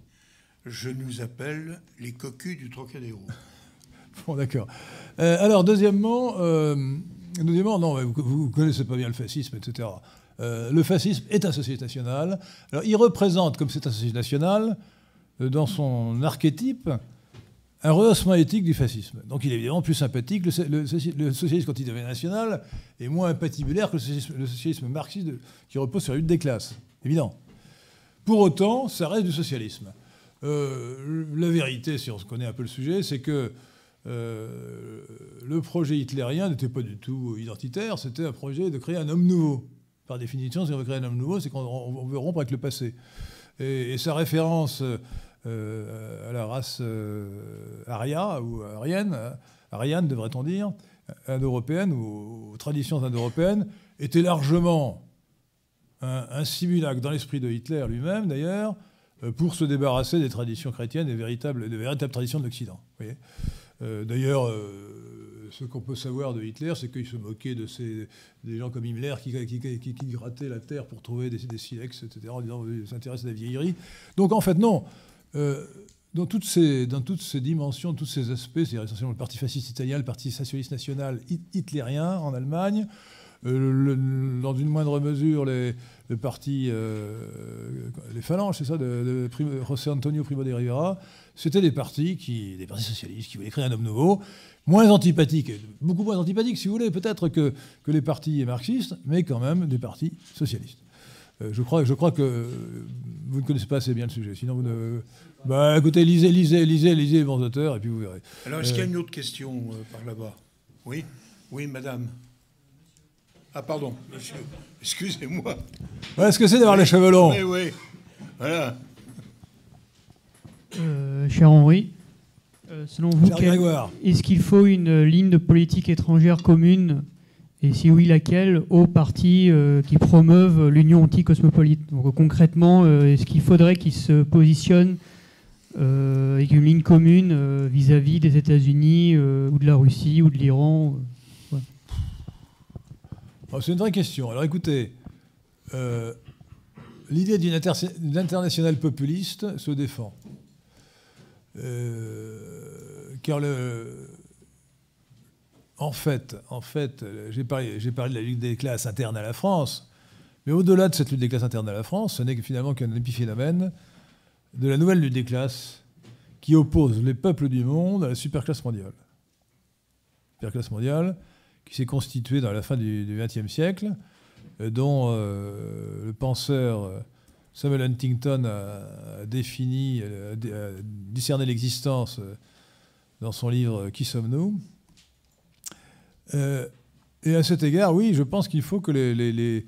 je nous appelle les cocus du Trocadéro. Bon, d'accord. Alors, deuxièmement, non, vous connaissez pas bien le fascisme, etc. Le fascisme est un socialiste national. Alors, il représente, comme c'est un socialiste national, dans son archétype, un rehaussement éthique du fascisme. Donc il est évidemment plus sympathique. Le socialisme, quand il devient national, est moins patibulaire que le socialisme marxiste qui repose sur la lutte des classes. Évident. Pour autant, ça reste du socialisme. La vérité, si on se connaît un peu le sujet, c'est que le projet hitlérien n'était pas du tout identitaire, c'était un projet de créer un homme nouveau. Par définition, si on veut créer un homme nouveau, c'est qu'on veut rompre avec le passé. Et sa référence à la race aria, ou ariane devrait-on dire, indo-européenne, ou aux traditions indo-européennes, était largement un simulacre dans l'esprit de Hitler lui-même, d'ailleurs, pour se débarrasser des traditions chrétiennes et des véritables traditions de l'Occident. D'ailleurs, ce qu'on peut savoir de Hitler, c'est qu'il se moquait des gens comme Himmler qui grattaient la terre pour trouver des silex, etc., en disant « s'intéresse à la vieillerie ». Donc en fait, non. Dans toutes ces dimensions, tous ces aspects, c'est-à-dire essentiellement le parti fasciste italien, le parti socialiste national hitlérien en Allemagne, dans une moindre mesure le parti, les phalanges, c'est ça, de José Antonio Primo de Rivera, c'était des partis socialistes qui voulaient créer un homme nouveau, moins antipathiques, beaucoup moins antipathiques, si vous voulez, peut-être que les partis marxistes, mais quand même des partis socialistes. Je crois que vous ne connaissez pas assez bien le sujet. Sinon, vous ne... Bah, écoutez, lisez les bons auteurs, et puis vous verrez. Alors, est-ce qu'il y a une autre question par là-bas? Oui? Oui, madame. Ah, pardon, monsieur. Excusez-moi. Ouais, est-ce que c'est d'avoir les cheveux longs? Oui, oui. Voilà. Cher Henri, selon vous, est-ce qu'il faut une ligne de politique étrangère commune? Et si oui, laquelle, aux partis qui promeuvent l'union anti-cosmopolite? Donc concrètement, est-ce qu'il faudrait qu'ils se positionnent avec une ligne commune vis-à-vis des États-Unis ou de la Russie ou de l'Iran? Voilà. C'est une vraie question. Alors écoutez, l'idée d'une internationale populiste se défend. Car en fait, j'ai parlé de la lutte des classes interne à la France, mais au-delà de cette lutte des classes interne à la France, ce n'est finalement qu'un épiphénomène de la nouvelle lutte des classes qui oppose les peuples du monde à la superclasse mondiale. Superclasse mondiale qui s'est constituée dans la fin du XXe siècle, dont le penseur Samuel Huntington a défini, a discerné l'existence dans son livre « Qui sommes-nous » ? Et à cet égard, oui, je pense qu'il faut que les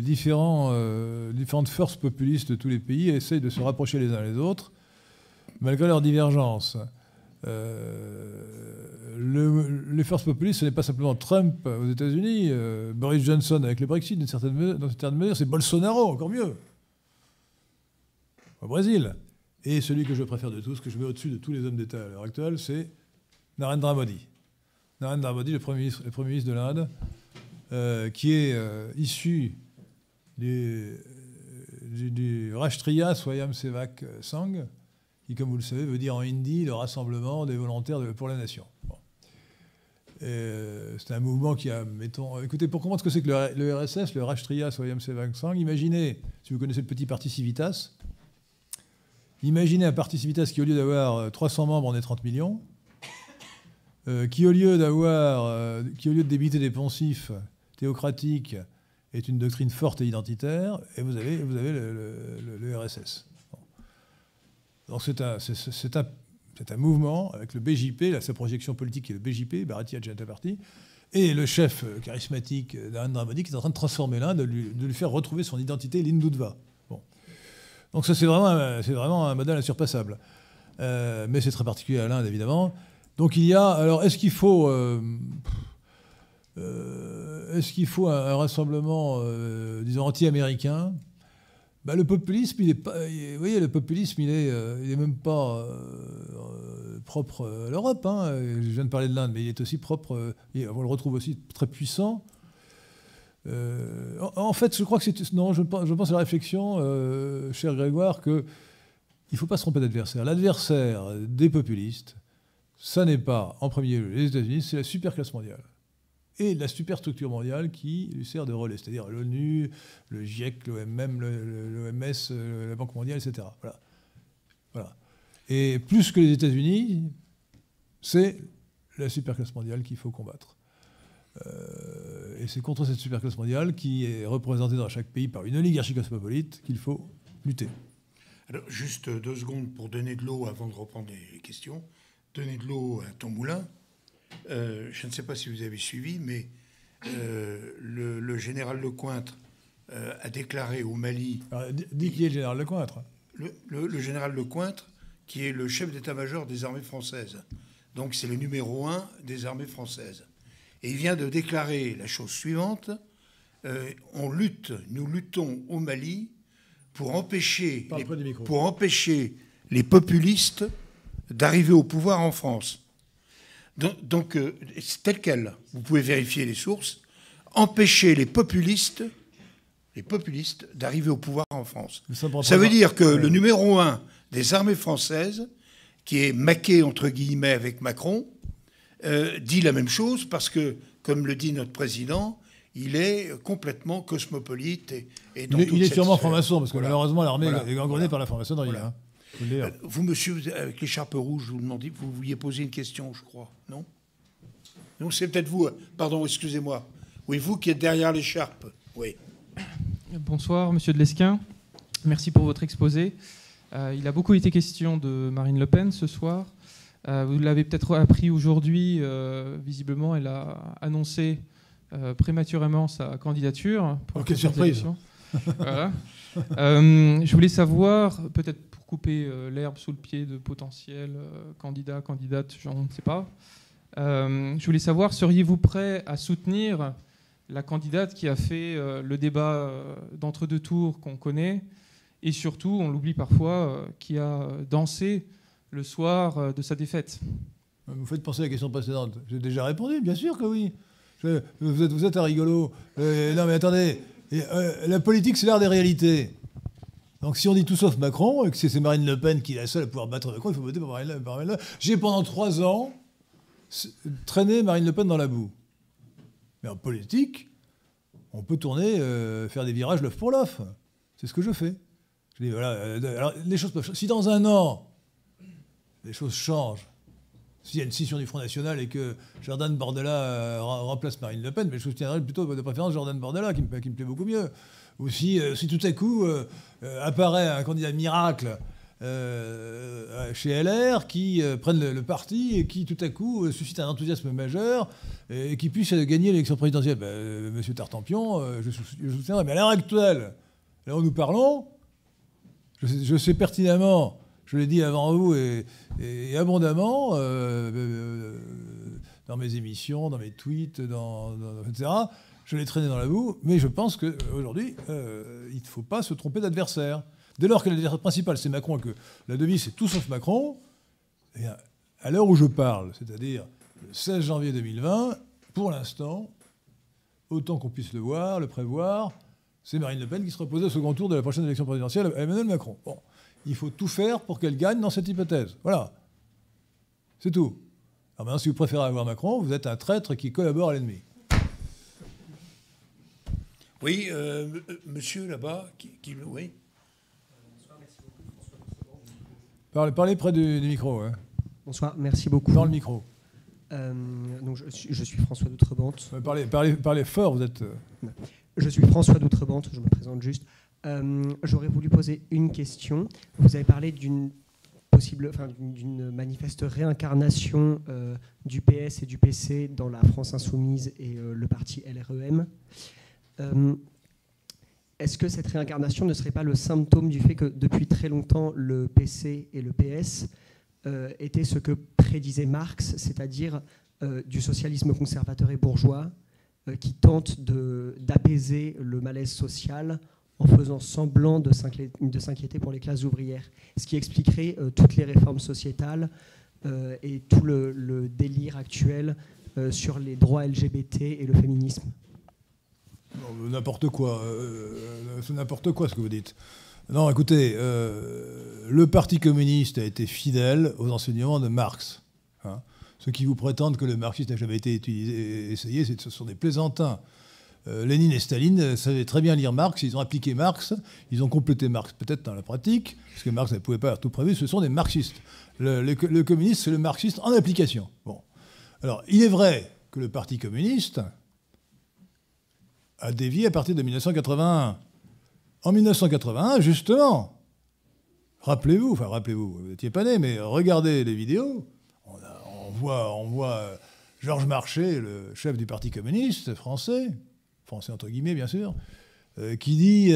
différentes forces populistes de tous les pays essayent de se rapprocher les uns les autres, malgré leurs divergences. Les forces populistes, ce n'est pas simplement Trump aux États-Unis, Boris Johnson avec le Brexit, dans une certaine mesure, c'est Bolsonaro, encore mieux, au Brésil. Et celui que je préfère de tous, que je mets au-dessus de tous les hommes d'État à l'heure actuelle, c'est Narendra Modi. Narendra Modi, le Premier ministre de l'Inde, qui est issu du Rashtriya Swayamsevak Sangh, qui, comme vous le savez, veut dire en hindi le rassemblement des volontaires pour la nation. Bon. C'est un mouvement qui a, mettons... Écoutez, pour comprendre ce que c'est que le RSS, le Rashtriya Swayamsevak Sangh, imaginez, si vous connaissez le petit parti Civitas, imaginez un parti Civitas qui, au lieu d'avoir 300 membres, en est 30 millions, qui, au lieu de débiter des poncifs théocratiques, est une doctrine forte et identitaire, et vous avez le RSS. Bon. Donc c'est un mouvement avec le BJP, sa projection politique est le BJP, Bharatiya Janata Party, et le chef charismatique Narendra Modi qui est en train de transformer l'Inde, de lui faire retrouver son identité l'Hindutva. Bon. Donc ça c'est vraiment un modèle insurpassable. Mais c'est très particulier à l'Inde évidemment. Donc il y a... Alors est-ce qu'il faut un rassemblement, disons, anti-américain? Le populisme, il est pas... Vous voyez, le populisme, il est même pas propre à l'Europe. Hein. Je viens de parler de l'Inde, mais il est aussi propre... on le retrouve aussi très puissant En fait, je crois que c'est... Non, je pense à la réflexion, cher Grégoire, qu'il ne faut pas se tromper d'adversaire. L'adversaire des populistes, ça n'est pas, en premier lieu, les États-Unis, c'est la superclasse mondiale. Et la superstructure mondiale qui lui sert de relais, c'est-à-dire l'ONU, le GIEC, l'OMM, l'OMS, la Banque mondiale, etc. Voilà. Et plus que les États-Unis, c'est la superclasse mondiale qu'il faut combattre. Et c'est contre cette superclasse mondiale qui est représentée dans chaque pays par une oligarchie cosmopolite qu'il faut lutter. Alors, juste 2 secondes pour donner de l'eau avant de reprendre les questions. Donner de l'eau à ton moulin. Je ne sais pas si vous avez suivi, mais le général Lecointre a déclaré au Mali... Alors, dis qui est le général Lecointre. Le général Lecointre, qui est le chef d'état-major des armées françaises. Donc c'est le numéro 1 des armées françaises. Et il vient de déclarer la chose suivante. Nous luttons au Mali pour empêcher les populistes d'arriver au pouvoir en France. Donc c'est tel quel. Vous pouvez vérifier les sources. Empêcher les populistes d'arriver au pouvoir en France. Ça veut dire que le numéro 1 des armées françaises, qui est maqué, entre guillemets, avec Macron, dit la même chose parce que, comme le dit notre président, il est complètement cosmopolite. Et il est sûrement franc-maçon, parce que malheureusement, l'armée est gangrenée par la franc-maçonnerie. Voilà. Hein. Vous, monsieur, avec l'écharpe rouge, vous demandiez, vous vouliez poser une question, je crois, non? Non, c'est peut-être vous. Pardon, excusez-moi. Oui, vous qui êtes derrière l'écharpe. Oui. Bonsoir, monsieur de Lesquen. Merci pour votre exposé. Il a beaucoup été question de Marine Le Pen ce soir. Vous l'avez peut-être appris aujourd'hui. Visiblement, elle a annoncé prématurément sa candidature. Quelle surprise. Voilà. Je voulais savoir, peut-être pour couper l'herbe sous le pied de potentiels candidats, candidates, je ne sais pas. Je voulais savoir, seriez-vous prêt à soutenir la candidate qui a fait le débat d'entre-deux tours qu'on connaît, et surtout, on l'oublie parfois, qui a dansé le soir de sa défaite? Vous faites penser à la question précédente. J'ai déjà répondu, bien sûr que oui. Vous êtes un rigolo. Non mais attendez, la politique c'est l'art des réalités. Donc si on dit tout sauf Macron, et que c'est Marine Le Pen qui est la seule à pouvoir battre Macron, il faut voter pour Marine Le Pen. J'ai pendant 3 ans traîné Marine Le Pen dans la boue. Mais en politique, on peut tourner, faire des virages l'œuf pour l'œuf. C'est ce que je fais. Je dis, voilà, alors, les choses peuvent changer. Si dans un an, les choses changent, s'il y a une scission du Front National et que Jordan Bardella remplace Marine Le Pen, mais je soutiendrai plutôt de préférence Jordan Bardella, qui me plaît beaucoup mieux. Ou si tout à coup apparaît un candidat miracle chez LR qui prenne le parti et qui tout à coup suscite un enthousiasme majeur et qui puisse gagner l'élection présidentielle. Monsieur Tartampion, je soutiendrai. Mais à l'heure actuelle, là où nous parlons, je sais pertinemment, je l'ai dit avant vous et abondamment dans mes émissions, dans mes tweets, etc. Je l'ai traîné dans la boue, mais je pense qu'aujourd'hui, il ne faut pas se tromper d'adversaire. Dès lors que l'adversaire principal, c'est Macron et que la devise, c'est tout sauf Macron, et à l'heure où je parle, c'est-à-dire le 16 janvier 2020, pour l'instant, autant qu'on puisse le voir, le prévoir, c'est Marine Le Pen qui sera opposée au second tour de la prochaine élection présidentielle à Emmanuel Macron. Bon, il faut tout faire pour qu'elle gagne dans cette hypothèse. Voilà. C'est tout. Alors maintenant, si vous préférez avoir Macron, vous êtes un traître qui collabore à l'ennemi. Oui, monsieur là-bas, oui. Parlez près du micro. Hein. Bonsoir, merci beaucoup. Dans le micro. Donc je suis François d'Outrebente. Parlez fort, vous êtes... Je suis François d'Outrebente, je me présente juste. J'aurais voulu poser une question. Vous avez parlé d'une manifeste réincarnation du PS et du PC dans la France Insoumise et le parti LREM. Est-ce que cette réincarnation ne serait pas le symptôme du fait que depuis très longtemps le PC et le PS étaient ce que prédisait Marx, c'est-à-dire du socialisme conservateur et bourgeois qui tente d'apaiser le malaise social en faisant semblant de s'inquiéter pour les classes ouvrières, ce qui expliquerait toutes les réformes sociétales et tout le délire actuel sur les droits LGBT et le féminisme. N'importe quoi. C'est n'importe quoi ce que vous dites. Non, écoutez, le Parti communiste a été fidèle aux enseignements de Marx. Hein. Ceux qui vous prétendent que le marxisme n'a jamais été essayé, ce sont des plaisantins. Lénine et Staline savaient très bien lire Marx, ils ont appliqué Marx, ils ont complété Marx peut-être dans la pratique, parce que Marx ne pouvait pas avoir tout prévu, ce sont des marxistes. Le communiste, c'est le marxiste en application. Bon. Alors, il est vrai que le Parti communiste a dévié à partir de 1981. En 1981, justement, rappelez-vous, vous n'étiez pas né, mais regardez les vidéos, on voit Georges Marchais, le chef du Parti communiste français entre guillemets bien sûr, qui dit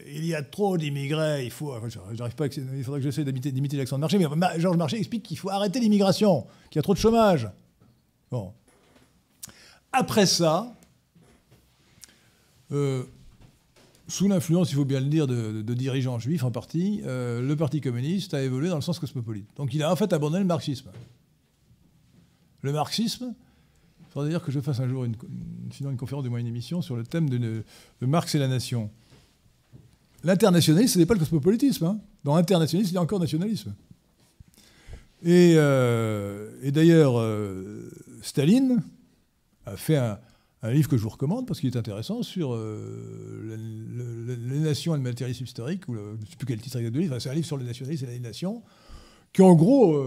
il y a trop d'immigrés, il faudrait que j'essaie d'imiter l'accent de Marchais, mais Georges Marchais explique qu'il faut arrêter l'immigration, qu'il y a trop de chômage. Bon. Après ça, sous l'influence, il faut bien le dire, de dirigeants juifs en partie, le Parti communiste a évolué dans le sens cosmopolite. Donc il a en fait abandonné le marxisme. Le marxisme, il faudrait dire que je fasse un jour sinon une conférence de moins une émission sur le thème de Marx et la nation. L'internationalisme, ce n'est pas le cosmopolitisme. Hein. Dans l'internationalisme, il y a encore nationalisme. Et d'ailleurs, Staline a fait un livre que je vous recommande parce qu'il est intéressant sur les nations et le matérialisme historique, ou je ne sais plus quel titre exact de livre, c'est un livre sur le nationalisme et les nations, qui en gros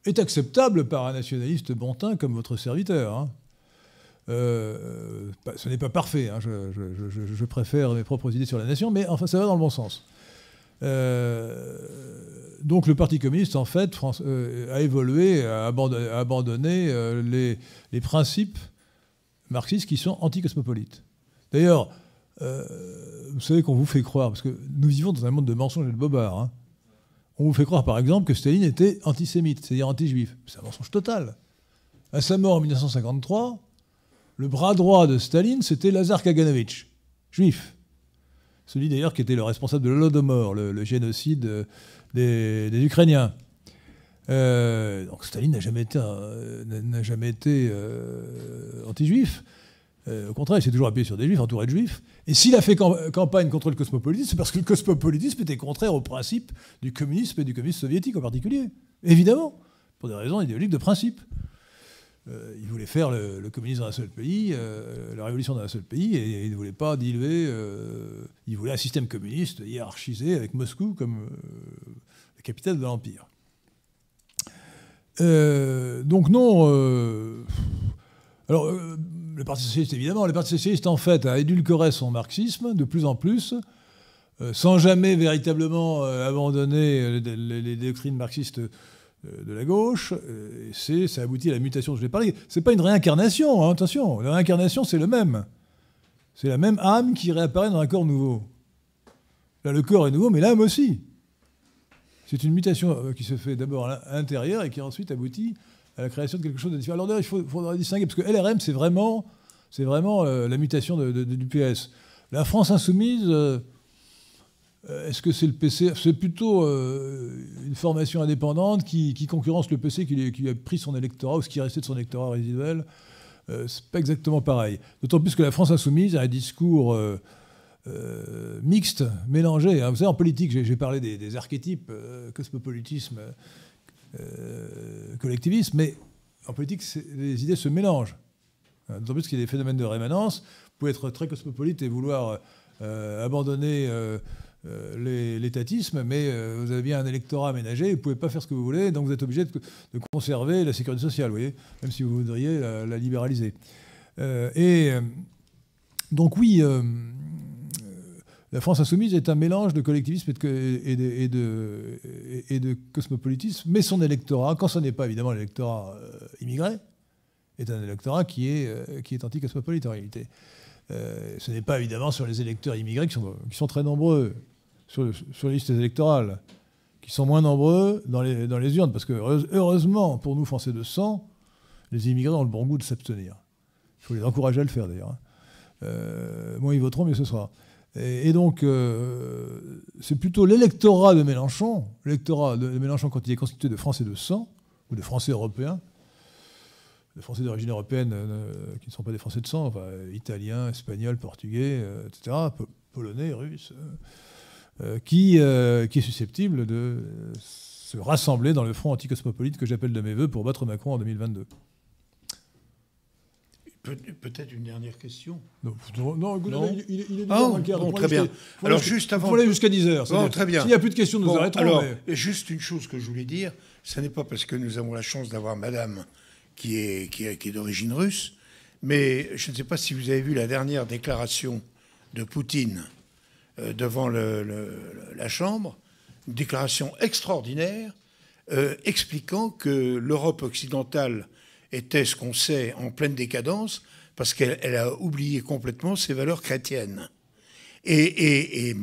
est acceptable par un nationaliste bontain comme votre serviteur. Hein. Ce n'est pas parfait, hein, je préfère mes propres idées sur la nation, mais enfin ça va dans le bon sens. Donc le Parti communiste, en fait, a évolué, a abandonné les principes marxistes qui sont anticosmopolites. D'ailleurs, vous savez qu'on vous fait croire, parce que nous vivons dans un monde de mensonges et de bobards, hein. On vous fait croire, par exemple, que Staline était antisémite, c'est-à-dire anti-juif. C'est un mensonge total. À sa mort en 1953, le bras droit de Staline, c'était Lazar Kaganovitch, juif. Celui d'ailleurs qui était le responsable de l'Holodomor, le génocide des Ukrainiens. Donc Staline n'a jamais été anti-juif. Au contraire, il s'est toujours appuyé sur des juifs, entouré de juifs. Et s'il a fait campagne contre le cosmopolitisme, c'est parce que le cosmopolitisme était contraire aux principes du communisme et du communisme soviétique en particulier. Évidemment, pour des raisons idéologiques de principe. Il voulait faire le communisme dans un seul pays, la révolution dans un seul pays, et il ne voulait pas diluer. Il voulait un système communiste hiérarchisé avec Moscou comme la capitale de l'Empire. Donc non. Alors, le Parti socialiste, évidemment, le Parti socialiste, en fait, a édulcoré son marxisme de plus en plus, sans jamais véritablement abandonner les doctrines marxistes de la gauche. Et ça aboutit à la mutation dont je vais parler. Ce n'est pas une réincarnation, hein, attention. La réincarnation, c'est le même. C'est la même âme qui réapparaît dans un corps nouveau. Là, le corps est nouveau, mais l'âme aussi. C'est une mutation qui se fait d'abord à l'intérieur et qui ensuite aboutit à la création de quelque chose de différent. Alors d'ailleurs, il faudra distinguer, parce que LRM, c'est vraiment la mutation du PS. La France insoumise, est-ce que c'est le PC? C'est plutôt une formation indépendante qui concurrence le PC, qui a pris son électorat, ou ce qui est resté de son électorat résiduel. C'est pas exactement pareil. D'autant plus que la France insoumise a un discours mixte, mélangé. Vous savez, en politique, j'ai parlé des archétypes, cosmopolitisme, collectivisme, mais en politique, les idées se mélangent. D'autant plus qu'il y a des phénomènes de rémanence. Vous pouvez être très cosmopolite et vouloir abandonner l'étatisme, mais vous avez bien un électorat aménagé, vous ne pouvez pas faire ce que vous voulez, donc vous êtes obligé de conserver la sécurité sociale, vous voyez, même si vous voudriez la libéraliser. Donc oui, la France insoumise est un mélange de collectivisme et de cosmopolitisme, mais son électorat, quand ce n'est pas évidemment l'électorat immigré, est un électorat qui est anti-cosmopolite en réalité. Ce n'est pas évidemment sur les électeurs immigrés qui sont très nombreux sur les listes électorales, qui sont moins nombreux dans les urnes, parce que heureusement pour nous Français de sang, les immigrés ont le bon goût de s'abstenir. Il faut les encourager à le faire d'ailleurs. Moins ils voteront, mieux ce sera. Et donc, c'est plutôt l'électorat de Mélenchon, quand il est constitué de Français de sang, ou de Français européens, les Français d'origine européenne qui ne sont pas des Français de sang, enfin, italiens, espagnols, portugais, etc., polonais, russes, qui est susceptible de se rassembler dans le front anticosmopolite que j'appelle de mes voeux pour battre Macron en 2022. Peut-être une dernière question. Non, il est bon, très bien. Alors, juste avant. Il faut aller jusqu'à 10h. Bon, très bien. S'il n'y a plus de questions, nous arrêterons. Alors, juste une chose que je voulais dire, ce n'est pas parce que nous avons la chance d'avoir madame qui est d'origine russe, mais je ne sais pas si vous avez vu la dernière déclaration de Poutine devant la Chambre, une déclaration extraordinaire expliquant que l'Europe occidentale était, ce qu'on sait, en pleine décadence parce qu'elle a oublié complètement ses valeurs chrétiennes. Et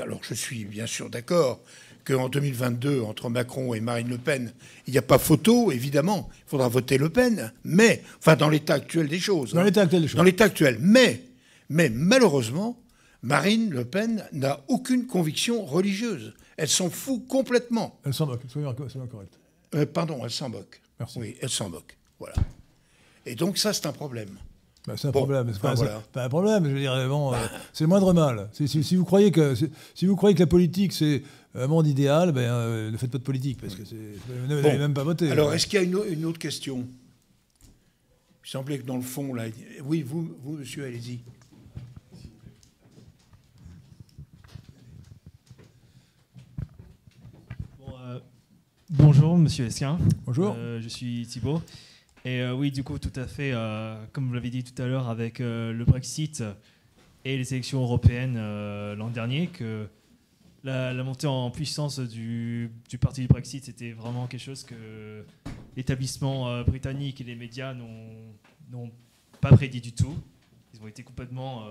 alors je suis bien sûr d'accord qu'en 2022, entre Macron et Marine Le Pen, il n'y a pas photo, évidemment. Il faudra voter Le Pen, mais, enfin, dans l'état actuel des choses. Dans l'état actuel des choses. Dans l'état actuel. Mais malheureusement, Marine Le Pen n'a aucune conviction religieuse. Elle s'en fout complètement. Elle s'en moque, soyons corrects. Pardon, elle s'en moque. Merci. Oui, elle s'en moque. Voilà. Et donc ça, c'est un problème. C'est un problème. C'est pas un problème. Je veux dire, bon, c'est le moindre mal. Si vous croyez que la politique c'est un monde idéal, ne faites pas de politique parce que vous n'avez même pas voté. Alors, est-ce qu'il y a une autre question? Il semblait que dans le fond, là, oui, vous, monsieur, allez-y. Bonjour, monsieur Esquin. Bonjour. Je suis Thibault. Et oui, du coup, tout à fait, comme vous l'avez dit tout à l'heure, avec le Brexit et les élections européennes l'an dernier, que la montée en puissance du parti du Brexit, c'était vraiment quelque chose que l'établissement britannique et les médias n'ont pas prédit du tout. Ils ont été complètement...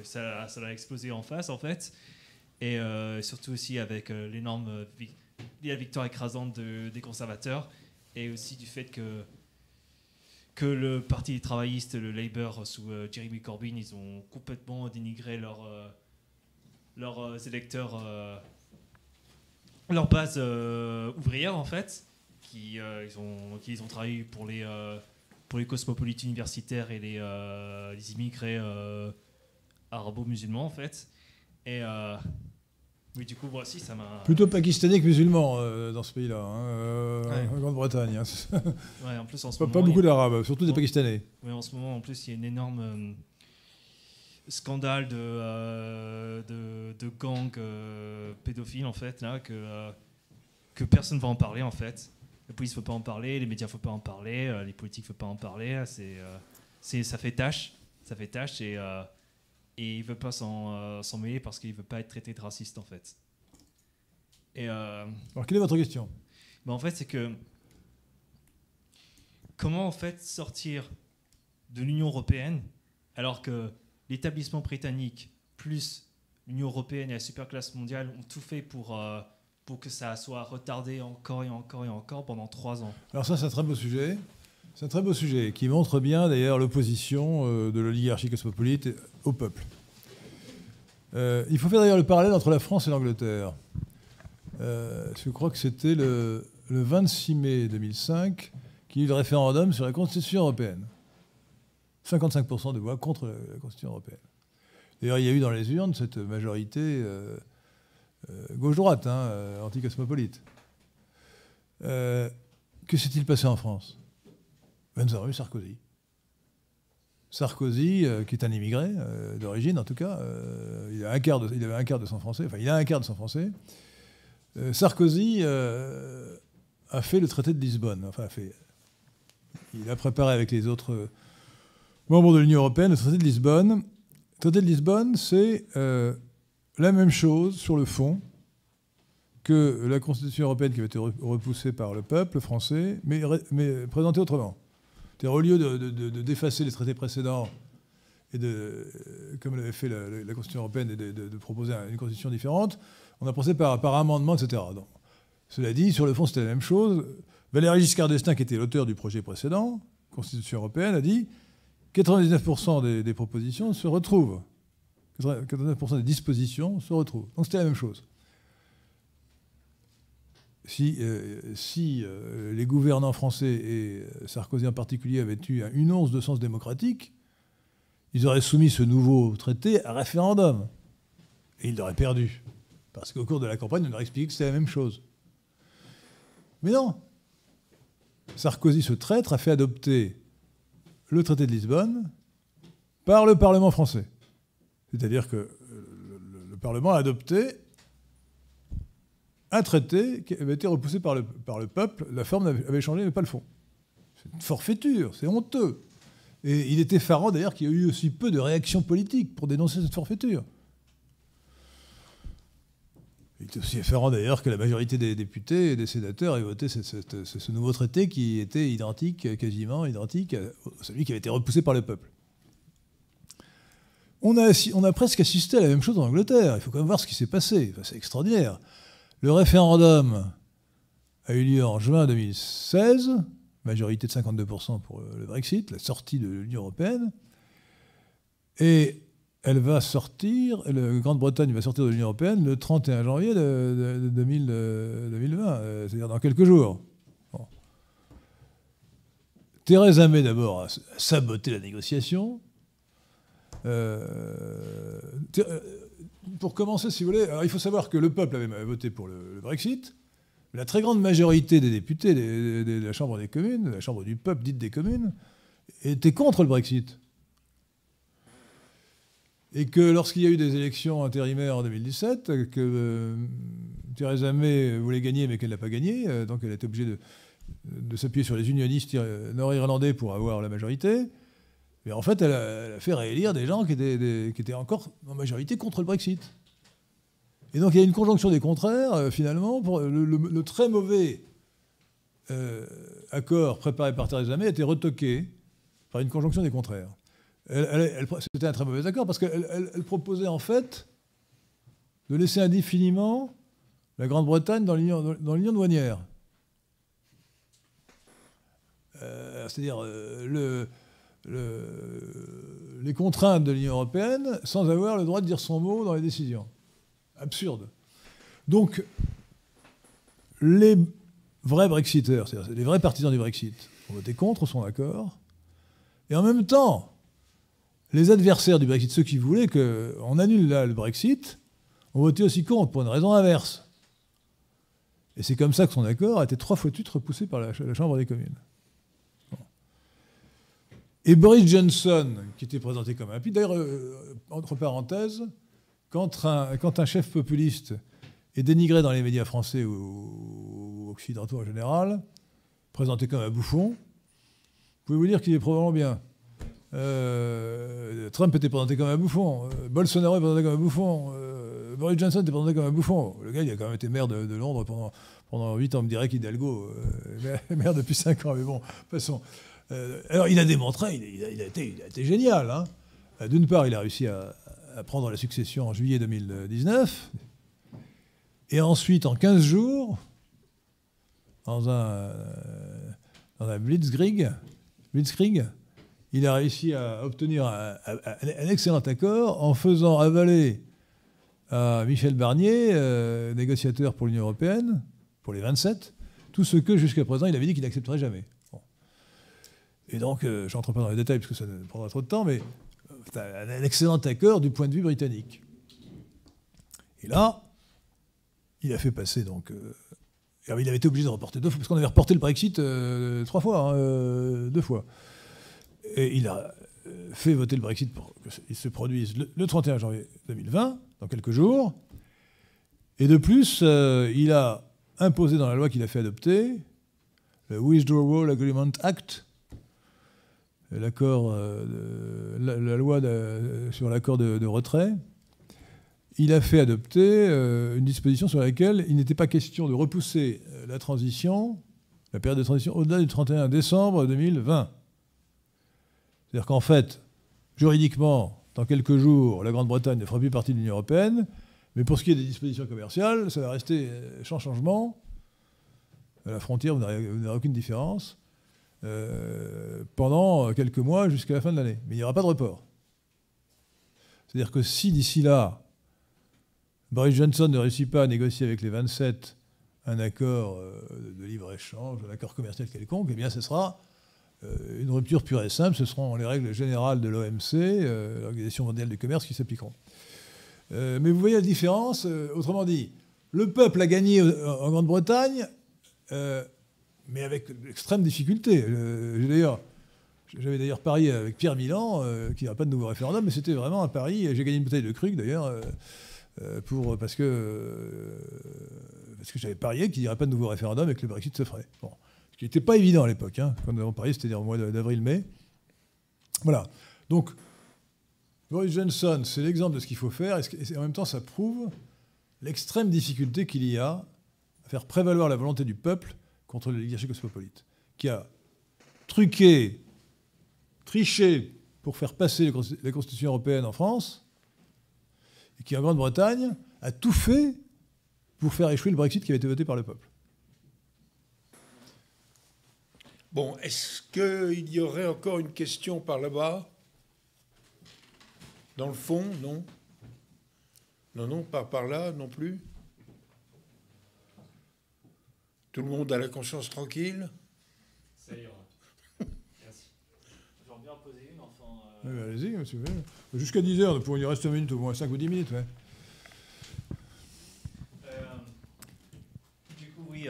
ça a explosé en face, en fait. Et surtout aussi avec l'énorme... la victoire écrasante des conservateurs et aussi du fait que le parti travailliste, le Labour, sous Jeremy Corbyn, ils ont complètement dénigré leurs électeurs, leur base ouvrière en fait, ils ont travaillé pour les cosmopolites universitaires et les immigrés arabo-musulmans en fait. Et oui, du coup, moi aussi, ça m'a... Plutôt pakistanais que musulmans dans ce pays-là, en Grande-Bretagne. Ouais, en plus, en ce pas moment, beaucoup d'Arabes, surtout des Pakistanais. Oui, en ce moment, en plus, il y a un énorme scandale de gangs pédophiles, en fait, là, que personne ne va en parler, en fait. La police ne veut pas en parler, les médias ne veulent pas en parler, les politiques ne veulent pas en parler. Ça fait tâche. Et il ne veut pas s'en mêler parce qu'il ne veut pas être traité de raciste, en fait. Alors, quelle est votre question? En fait, c'est que... Comment, en fait, sortir de l'Union européenne alors que l'établissement britannique plus l'Union européenne et la superclasse mondiale ont tout fait pour que ça soit retardé encore et encore et encore pendant 3 ans? Alors ça, c'est un très beau sujet. C'est un très beau sujet qui montre bien d'ailleurs l'opposition de l'oligarchie cosmopolite au peuple. Il faut faire d'ailleurs le parallèle entre la France et l'Angleterre. Je crois que c'était le 26 mai 2005 qu'il y a eu le référendum sur la Constitution européenne. 55% de voix contre la Constitution européenne. D'ailleurs, il y a eu dans les urnes cette majorité gauche-droite, anticosmopolite. Que s'est-il passé en France? Nous avons eu Sarkozy. Sarkozy, qui est un immigré, d'origine en tout cas, il avait un quart de sang français, enfin il a un quart de sang français. Sarkozy a fait le traité de Lisbonne, il a préparé avec les autres membres de l'Union européenne le traité de Lisbonne. Le traité de Lisbonne, c'est la même chose sur le fond que la Constitution européenne qui avait été repoussée par le peuple français, mais présentée autrement. C'est-à-dire, au lieu d'effacer les traités précédents et comme l'avait fait la Constitution européenne, et de proposer une constitution différente, on a procédé par amendement, etc. Donc, cela dit, sur le fond, c'était la même chose. Valéry Giscard d'Estaing, qui était l'auteur du projet précédent, Constitution européenne, a dit 99% des propositions se retrouvent. 99% des dispositions se retrouvent. Donc c'était la même chose. si les gouvernants français, et Sarkozy en particulier, avaient eu une once de sens démocratique, ils auraient soumis ce nouveau traité à référendum. Et ils l'auraient perdu. Parce qu'au cours de la campagne, on leur expliquait que c'était la même chose. Mais non. Sarkozy, ce traître, a fait adopter le traité de Lisbonne par le Parlement français. C'est-à-dire que le Parlement a adopté un traité qui avait été repoussé par le peuple. La forme avait changé, mais pas le fond. C'est une forfaiture, c'est honteux. Et il est effarant d'ailleurs qu'il y ait eu aussi peu de réactions politiques pour dénoncer cette forfaiture. Il est aussi effarant d'ailleurs que la majorité des députés et des sénateurs aient voté ce nouveau traité qui était quasiment identique à celui qui avait été repoussé par le peuple. On a presque assisté à la même chose en Angleterre. Il faut quand même voir ce qui s'est passé. Enfin, c'est extraordinaire. Le référendum a eu lieu en juin 2016, majorité de 52% pour le Brexit, la sortie de l'Union européenne. Et elle va sortir, la Grande-Bretagne va sortir de l'Union européenne le 31 janvier 2020, c'est-à-dire dans quelques jours. Bon. Theresa May, d'abord, a saboté la négociation. Pour commencer, si vous voulez, alors il faut savoir que le peuple avait voté pour le Brexit, mais la très grande majorité des députés de la Chambre des communes, de la Chambre du peuple dite des communes, était contre le Brexit. Et que lorsqu'il y a eu des élections intérimaires en 2017, que Theresa May voulait gagner mais qu'elle n'a pas gagné, donc elle a été obligée de s'appuyer sur les unionistes nord-irlandais pour avoir la majorité. Mais en fait, elle a fait réélire des gens qui étaient encore en majorité contre le Brexit. Et donc il y a une conjonction des contraires, finalement. Pour le très mauvais accord préparé par Theresa May a été retoqué par une conjonction des contraires. C'était un très mauvais accord parce qu'elle proposait en fait de laisser indéfiniment la Grande-Bretagne dans l'union douanière. C'est-à-dire les contraintes de l'Union européenne sans avoir le droit de dire son mot dans les décisions. Absurde. Donc, les vrais Brexiteurs, c'est-à-dire les vrais partisans du Brexit, ont voté contre son accord. Et en même temps, les adversaires du Brexit, ceux qui voulaient qu'on annule là le Brexit, ont voté aussi contre, pour une raison inverse. Et c'est comme ça que son accord a été 3 fois de suite repoussé par la Chambre des communes. Et Boris Johnson, qui était présenté comme un... Puis d'ailleurs, entre parenthèses, quand un chef populiste est dénigré dans les médias français ou occidentaux en général, présenté comme un bouffon, vous pouvez vous dire qu'il est probablement bien. Trump était présenté comme un bouffon, Bolsonaro est présenté comme un bouffon, Boris Johnson était présenté comme un bouffon. Le gars, il a quand même été maire de Londres pendant 8 ans, on me dirait qu'Hidalgo, maire depuis 5 ans, mais bon, passons. Alors, il a démontré, il a été génial. Hein. D'une part, il a réussi à prendre la succession en juillet 2019. Et ensuite, en 15 jours, dans un blitzkrieg, il a réussi à obtenir un excellent accord en faisant avaler à Michel Barnier, négociateur pour l'Union européenne, pour les 27, tout ce que jusqu'à présent il avait dit qu'il n'accepterait jamais. Bon. Et donc, je n'entre pas dans les détails parce que ça prendra trop de temps, mais c'est un excellent accord du point de vue britannique. Et là, il a fait passer donc... il avait été obligé de reporter 2 fois, parce qu'on avait reporté le Brexit 3 fois, 2 fois. Et il a fait voter le Brexit pour qu'il se produise le 31 janvier 2020, dans quelques jours. Et de plus, il a imposé dans la loi qu'il a fait adopter, le Withdrawal Agreement Act, la loi sur l'accord de retrait. Il a fait adopter une disposition sur laquelle il n'était pas question de repousser la période de transition, au-delà du 31 décembre 2020. C'est-à-dire qu'en fait, juridiquement, dans quelques jours, la Grande-Bretagne ne fera plus partie de l'Union européenne, mais pour ce qui est des dispositions commerciales, ça va rester sans changement. À la frontière, vous n'aurez aucune différence pendant quelques mois jusqu'à la fin de l'année. Mais il n'y aura pas de report. C'est-à-dire que si d'ici là, Boris Johnson ne réussit pas à négocier avec les 27 un accord de libre-échange, un accord commercial quelconque, eh bien ce sera une rupture pure et simple. Ce seront les règles générales de l'OMC, l'Organisation mondiale du commerce, qui s'appliqueront. Mais vous voyez la différence. Autrement dit, le peuple a gagné en Grande-Bretagne, mais avec extrême difficulté. J'avais d'ailleurs parié avec Pierre Milan qu'il n'y aurait pas de nouveau référendum, mais c'était vraiment un pari. J'ai gagné une bouteille de Krug d'ailleurs, parce que j'avais parié qu'il n'y aurait pas de nouveau référendum et que le Brexit se ferait. Bon. Ce qui n'était pas évident à l'époque. Hein. Quand nous avons parié, c'était au mois d'avril-mai. Voilà. Donc, Boris Johnson, c'est l'exemple de ce qu'il faut faire, et en même temps, ça prouve l'extrême difficulté qu'il y a à faire prévaloir la volonté du peuple contre l'oligarchie cosmopolite, qui a truqué, triché pour faire passer la Constitution européenne en France, et qui, en Grande-Bretagne, a tout fait pour faire échouer le Brexit qui avait été voté par le peuple. Bon, est-ce qu'il y aurait encore une question par là-bas? Dans le fond, non? Non, pas par là non plus? Tout le monde a la conscience tranquille? Ça ira. Merci. J'aurais bien poser une, enfin... Allez-y, monsieur. Jusqu'à 10h, nous pourrions y rester 1 minute, au moins 5 ou 10 minutes. Ouais. Du coup, oui...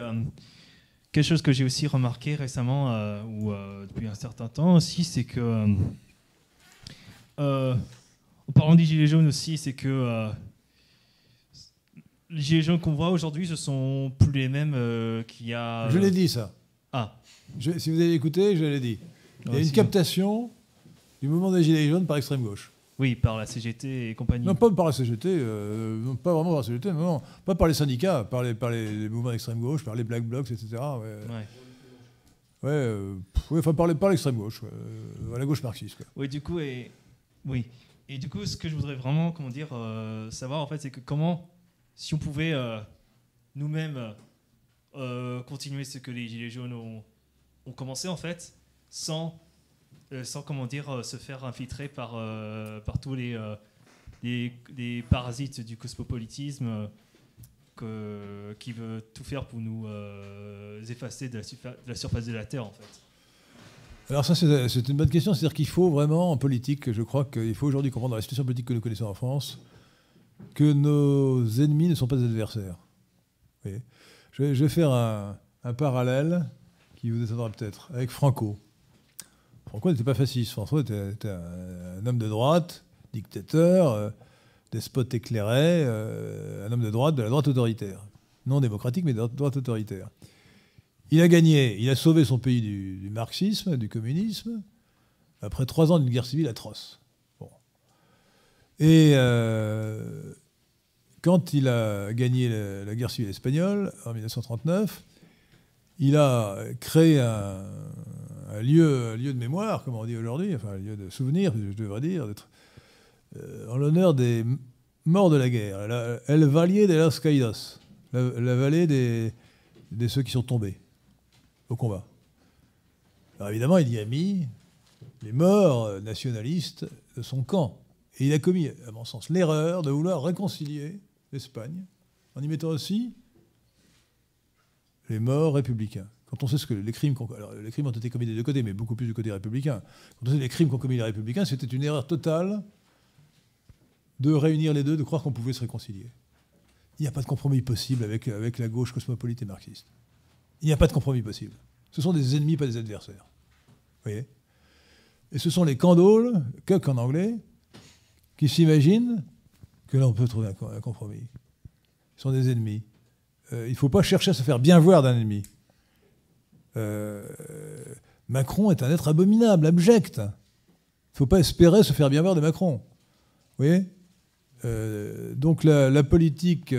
quelque chose que j'ai aussi remarqué récemment, ou depuis un certain temps aussi, c'est que, en parlant des Gilets jaunes aussi, c'est que les Gilets jaunes qu'on voit aujourd'hui, ce sont plus les mêmes qu'il y a... Je l'ai dit, ça. Ah. Si vous avez écouté, je l'ai dit. Il y a une captation du mouvement des Gilets jaunes par l'extrême gauche. Oui, par la CGT et compagnie. Non, pas par la CGT, pas vraiment par la CGT, non, pas par les syndicats, par les mouvements d'extrême gauche, par les Black Blocs, etc. Enfin par l'extrême gauche, la gauche marxiste. Quoi. Oui, du coup, et du coup, ce que je voudrais vraiment, savoir en fait, c'est que comment, si on pouvait nous-mêmes continuer ce que les Gilets jaunes ont commencé en fait, sans se faire infiltrer par tous les parasites du cosmopolitisme qui veut tout faire pour nous effacer de la surface de la Terre, en fait. Alors ça, c'est une bonne question. C'est-à-dire qu'il faut vraiment, en politique, je crois qu'il faut aujourd'hui comprendre dans la situation politique que nous connaissons en France, que nos ennemis ne sont pas des adversaires. Vous voyez, je vais faire un parallèle qui vous étonnera peut-être, avec Franco. Franco n'était pas fasciste. Franco était un homme de droite, dictateur, despote éclairé, un homme de droite, de la droite autoritaire. Non démocratique, mais de la droite autoritaire. Il a gagné, il a sauvé son pays du marxisme, du communisme, après 3 ans d'une guerre civile atroce. Bon. Et quand il a gagné la guerre civile espagnole, en 1939, il a créé un lieu de mémoire, comme on dit aujourd'hui, enfin un lieu de souvenir, je devrais dire, en l'honneur des morts de la guerre, El Valle de los Caídos, la vallée de ceux qui sont tombés au combat. Alors évidemment, il y a mis les morts nationalistes de son camp. Et il a commis, à mon sens, l'erreur de vouloir réconcilier l'Espagne en y mettant aussi les morts républicains. Quand on sait ce que les crimes ont été commis des deux côtés, mais beaucoup plus du côté républicain. Quand on sait les crimes qu'ont commis les républicains, c'était une erreur totale de réunir les deux, de croire qu'on pouvait se réconcilier. Il n'y a pas de compromis possible avec la gauche cosmopolite et marxiste. Il n'y a pas de compromis possible. Ce sont des ennemis, pas des adversaires. Vous voyez ? Et ce sont les candoles, cuck en anglais, qui s'imaginent que là on peut trouver un compromis. Ils sont des ennemis. Il ne faut pas chercher à se faire bien voir d'un ennemi. Macron est un être abominable, abject. Il ne faut pas espérer se faire bien voir de Macron. Vous voyez ? Donc la politique,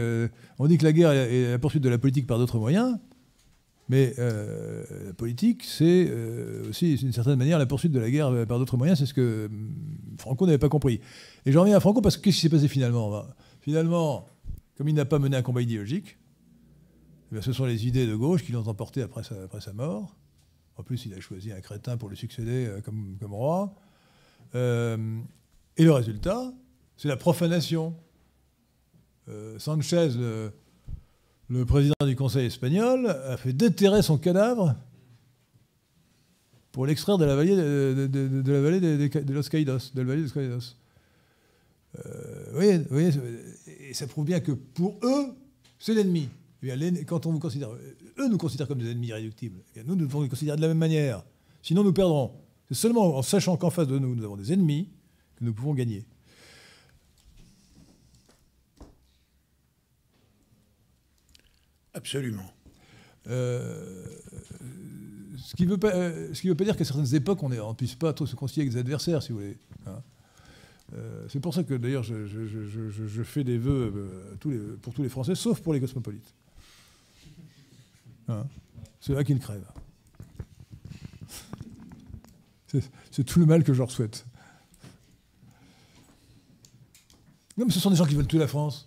on dit que la guerre est la poursuite de la politique par d'autres moyens, mais la politique, c'est aussi, d'une certaine manière, la poursuite de la guerre par d'autres moyens. C'est ce que Franco n'avait pas compris. Et j'en reviens à Franco parce que qu'est-ce qui s'est passé finalement ? Finalement, comme il n'a pas mené un combat idéologique, ce sont les idées de gauche qui l'ont emporté après sa mort. En plus, il a choisi un crétin pour le succéder comme roi. Et le résultat, c'est la profanation. Sanchez, le président du Conseil espagnol a fait déterrer son cadavre pour l'extraire de la vallée de la vallée de Los Caídos, de la vallée de Los Caídos. Vous voyez, et ça prouve bien que pour eux, c'est l'ennemi. Quand on vous considère, eux nous considèrent comme des ennemis irréductibles. Nous devons les considérer de la même manière. Sinon, nous perdrons. C'est seulement en sachant qu'en face de nous, nous avons des ennemis que nous pouvons gagner. Absolument. Ce qui ne veut pas dire qu'à certaines époques, on ne puisse pas trop se concilier avec des adversaires, si vous voulez. Hein. C'est pour ça que, d'ailleurs, je fais des vœux pour tous les Français, sauf pour les cosmopolites. Hein. Ceux-là qui le crèvent. C'est tout le mal que je leur souhaite. Non, mais ce sont des gens qui veulent tuer la France.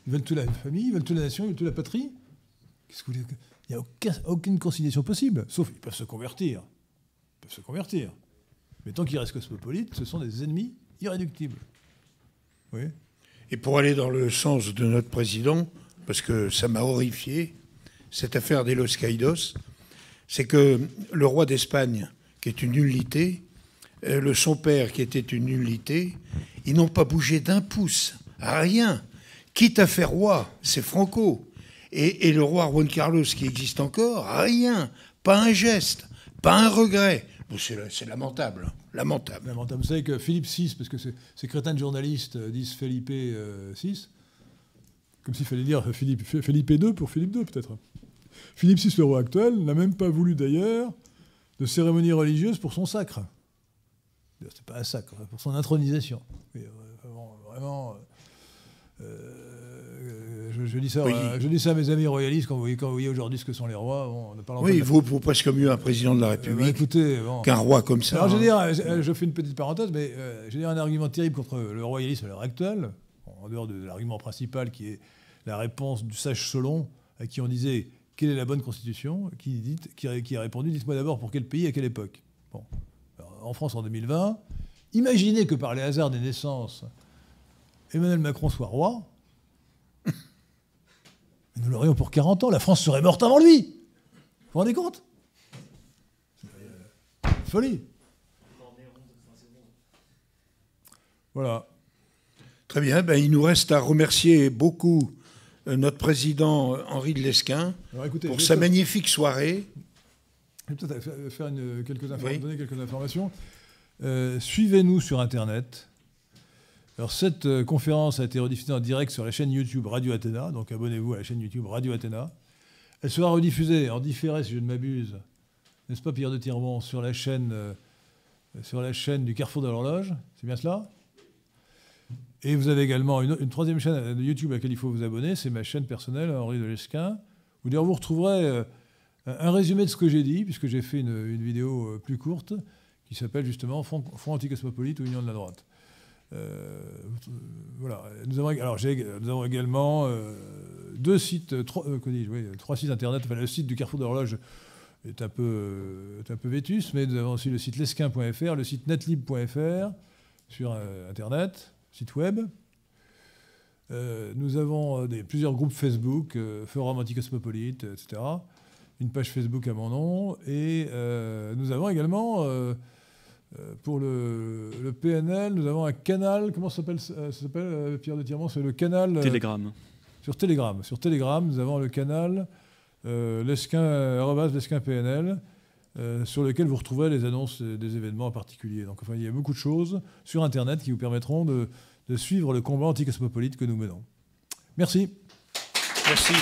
Ils veulent tuer la famille, ils veulent tuer la nation, ils veulent tuer la patrie. Qu'est-ce que vous voulez ? Il n'y a aucune conciliation possible, sauf qu'ils peuvent se convertir. Mais tant qu'ils restent cosmopolites, ce sont des ennemis irréductibles. Oui. Et pour aller dans le sens de notre président, parce que ça m'a horrifié, cette affaire des Los Caídos, c'est que le roi d'Espagne, qui est une nullité, son père, qui était une nullité, ils n'ont pas bougé d'un pouce, rien. Quitte à faire roi, c'est Franco. Et le roi Juan Carlos, qui existe encore, rien. Pas un geste, pas un regret. Bon, c'est lamentable. Lamentable. Vous savez que Philippe VI, parce que ces crétins de journalistes disent Felipe VI, comme s'il fallait dire Philippe II pour Philippe II, peut-être. Philippe VI, le roi actuel, n'a même pas voulu d'ailleurs de cérémonie religieuse pour son sacre. C'est pas un sacre, pour son intronisation. Vraiment. Je dis ça, oui. Je dis ça à mes amis royalistes quand vous voyez aujourd'hui ce que sont les rois. Oui, il vaut presque mieux un président de la République qu'un roi comme ça. Alors, je veux dire, je fais une petite parenthèse, mais je veux dire un argument terrible contre le royalisme à l'heure actuelle, en dehors de l'argument principal qui est la réponse du sage Solon, à qui on disait quelle est la bonne constitution, qui a répondu dites-moi d'abord pour quel pays, à quelle époque. Bon. Alors, en France en 2020, imaginez que par les hasards des naissances, Emmanuel Macron soit roi. Nous l'aurions pour 40 ans. La France serait morte avant lui. Vous vous rendez compte ? Folie. Voilà. Très bien. Ben, il nous reste à remercier beaucoup notre président Henri de Lesquen pour sa magnifique soirée. Je vais peut-être faire donner quelques informations. Suivez-nous sur Internet. Alors, cette conférence a été rediffusée en direct sur la chaîne YouTube Radio Athéna, donc abonnez-vous à la chaîne YouTube Radio Athéna. Elle sera rediffusée en différé, si je ne m'abuse, n'est-ce pas Pierre de Tirmont, sur la chaîne du Carrefour de l'Horloge, c'est bien cela ? Et vous avez également une troisième chaîne de YouTube à laquelle il faut vous abonner, c'est ma chaîne personnelle, Henri de Lesquen, où d'ailleurs vous retrouverez un résumé de ce que j'ai dit, puisque j'ai fait une vidéo plus courte, qui s'appelle justement Front anticosmopolite ou Union de la droite. Voilà. Nous avons également trois sites internet. Enfin, le site du Carrefour de l'Horloge est un peu vétuste, mais nous avons aussi le site lesquin.fr, le site netlib.fr sur internet, site web. Nous avons plusieurs groupes Facebook, Forum Anticosmopolite, etc. Une page Facebook à mon nom. Et nous avons également... pour le PNL, nous avons un canal, comment ça s'appelle Pierre de Tirmont, c'est le canal... Telegram. Sur Telegram, nous avons le canal lesquin.pnl, sur lequel vous retrouverez les annonces des événements en particulier. Donc enfin, il y a beaucoup de choses sur Internet qui vous permettront de suivre le combat anticosmopolite que nous menons. Merci. Merci.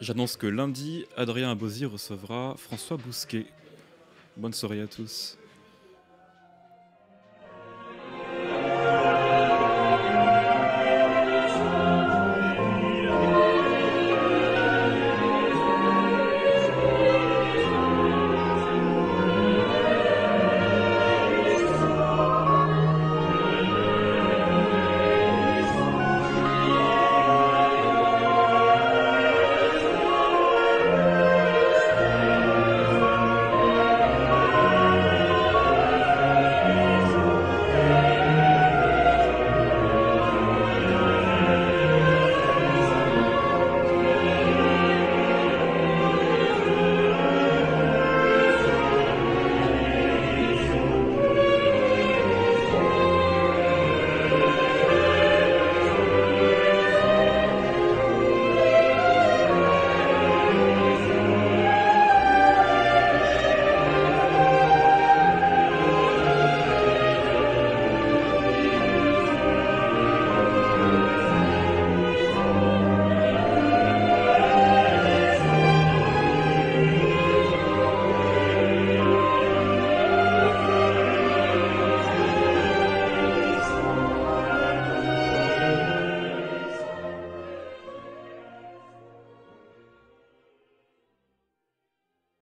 J'annonce que lundi, Adrien Abosi recevra François Bousquet. Bonne soirée à tous.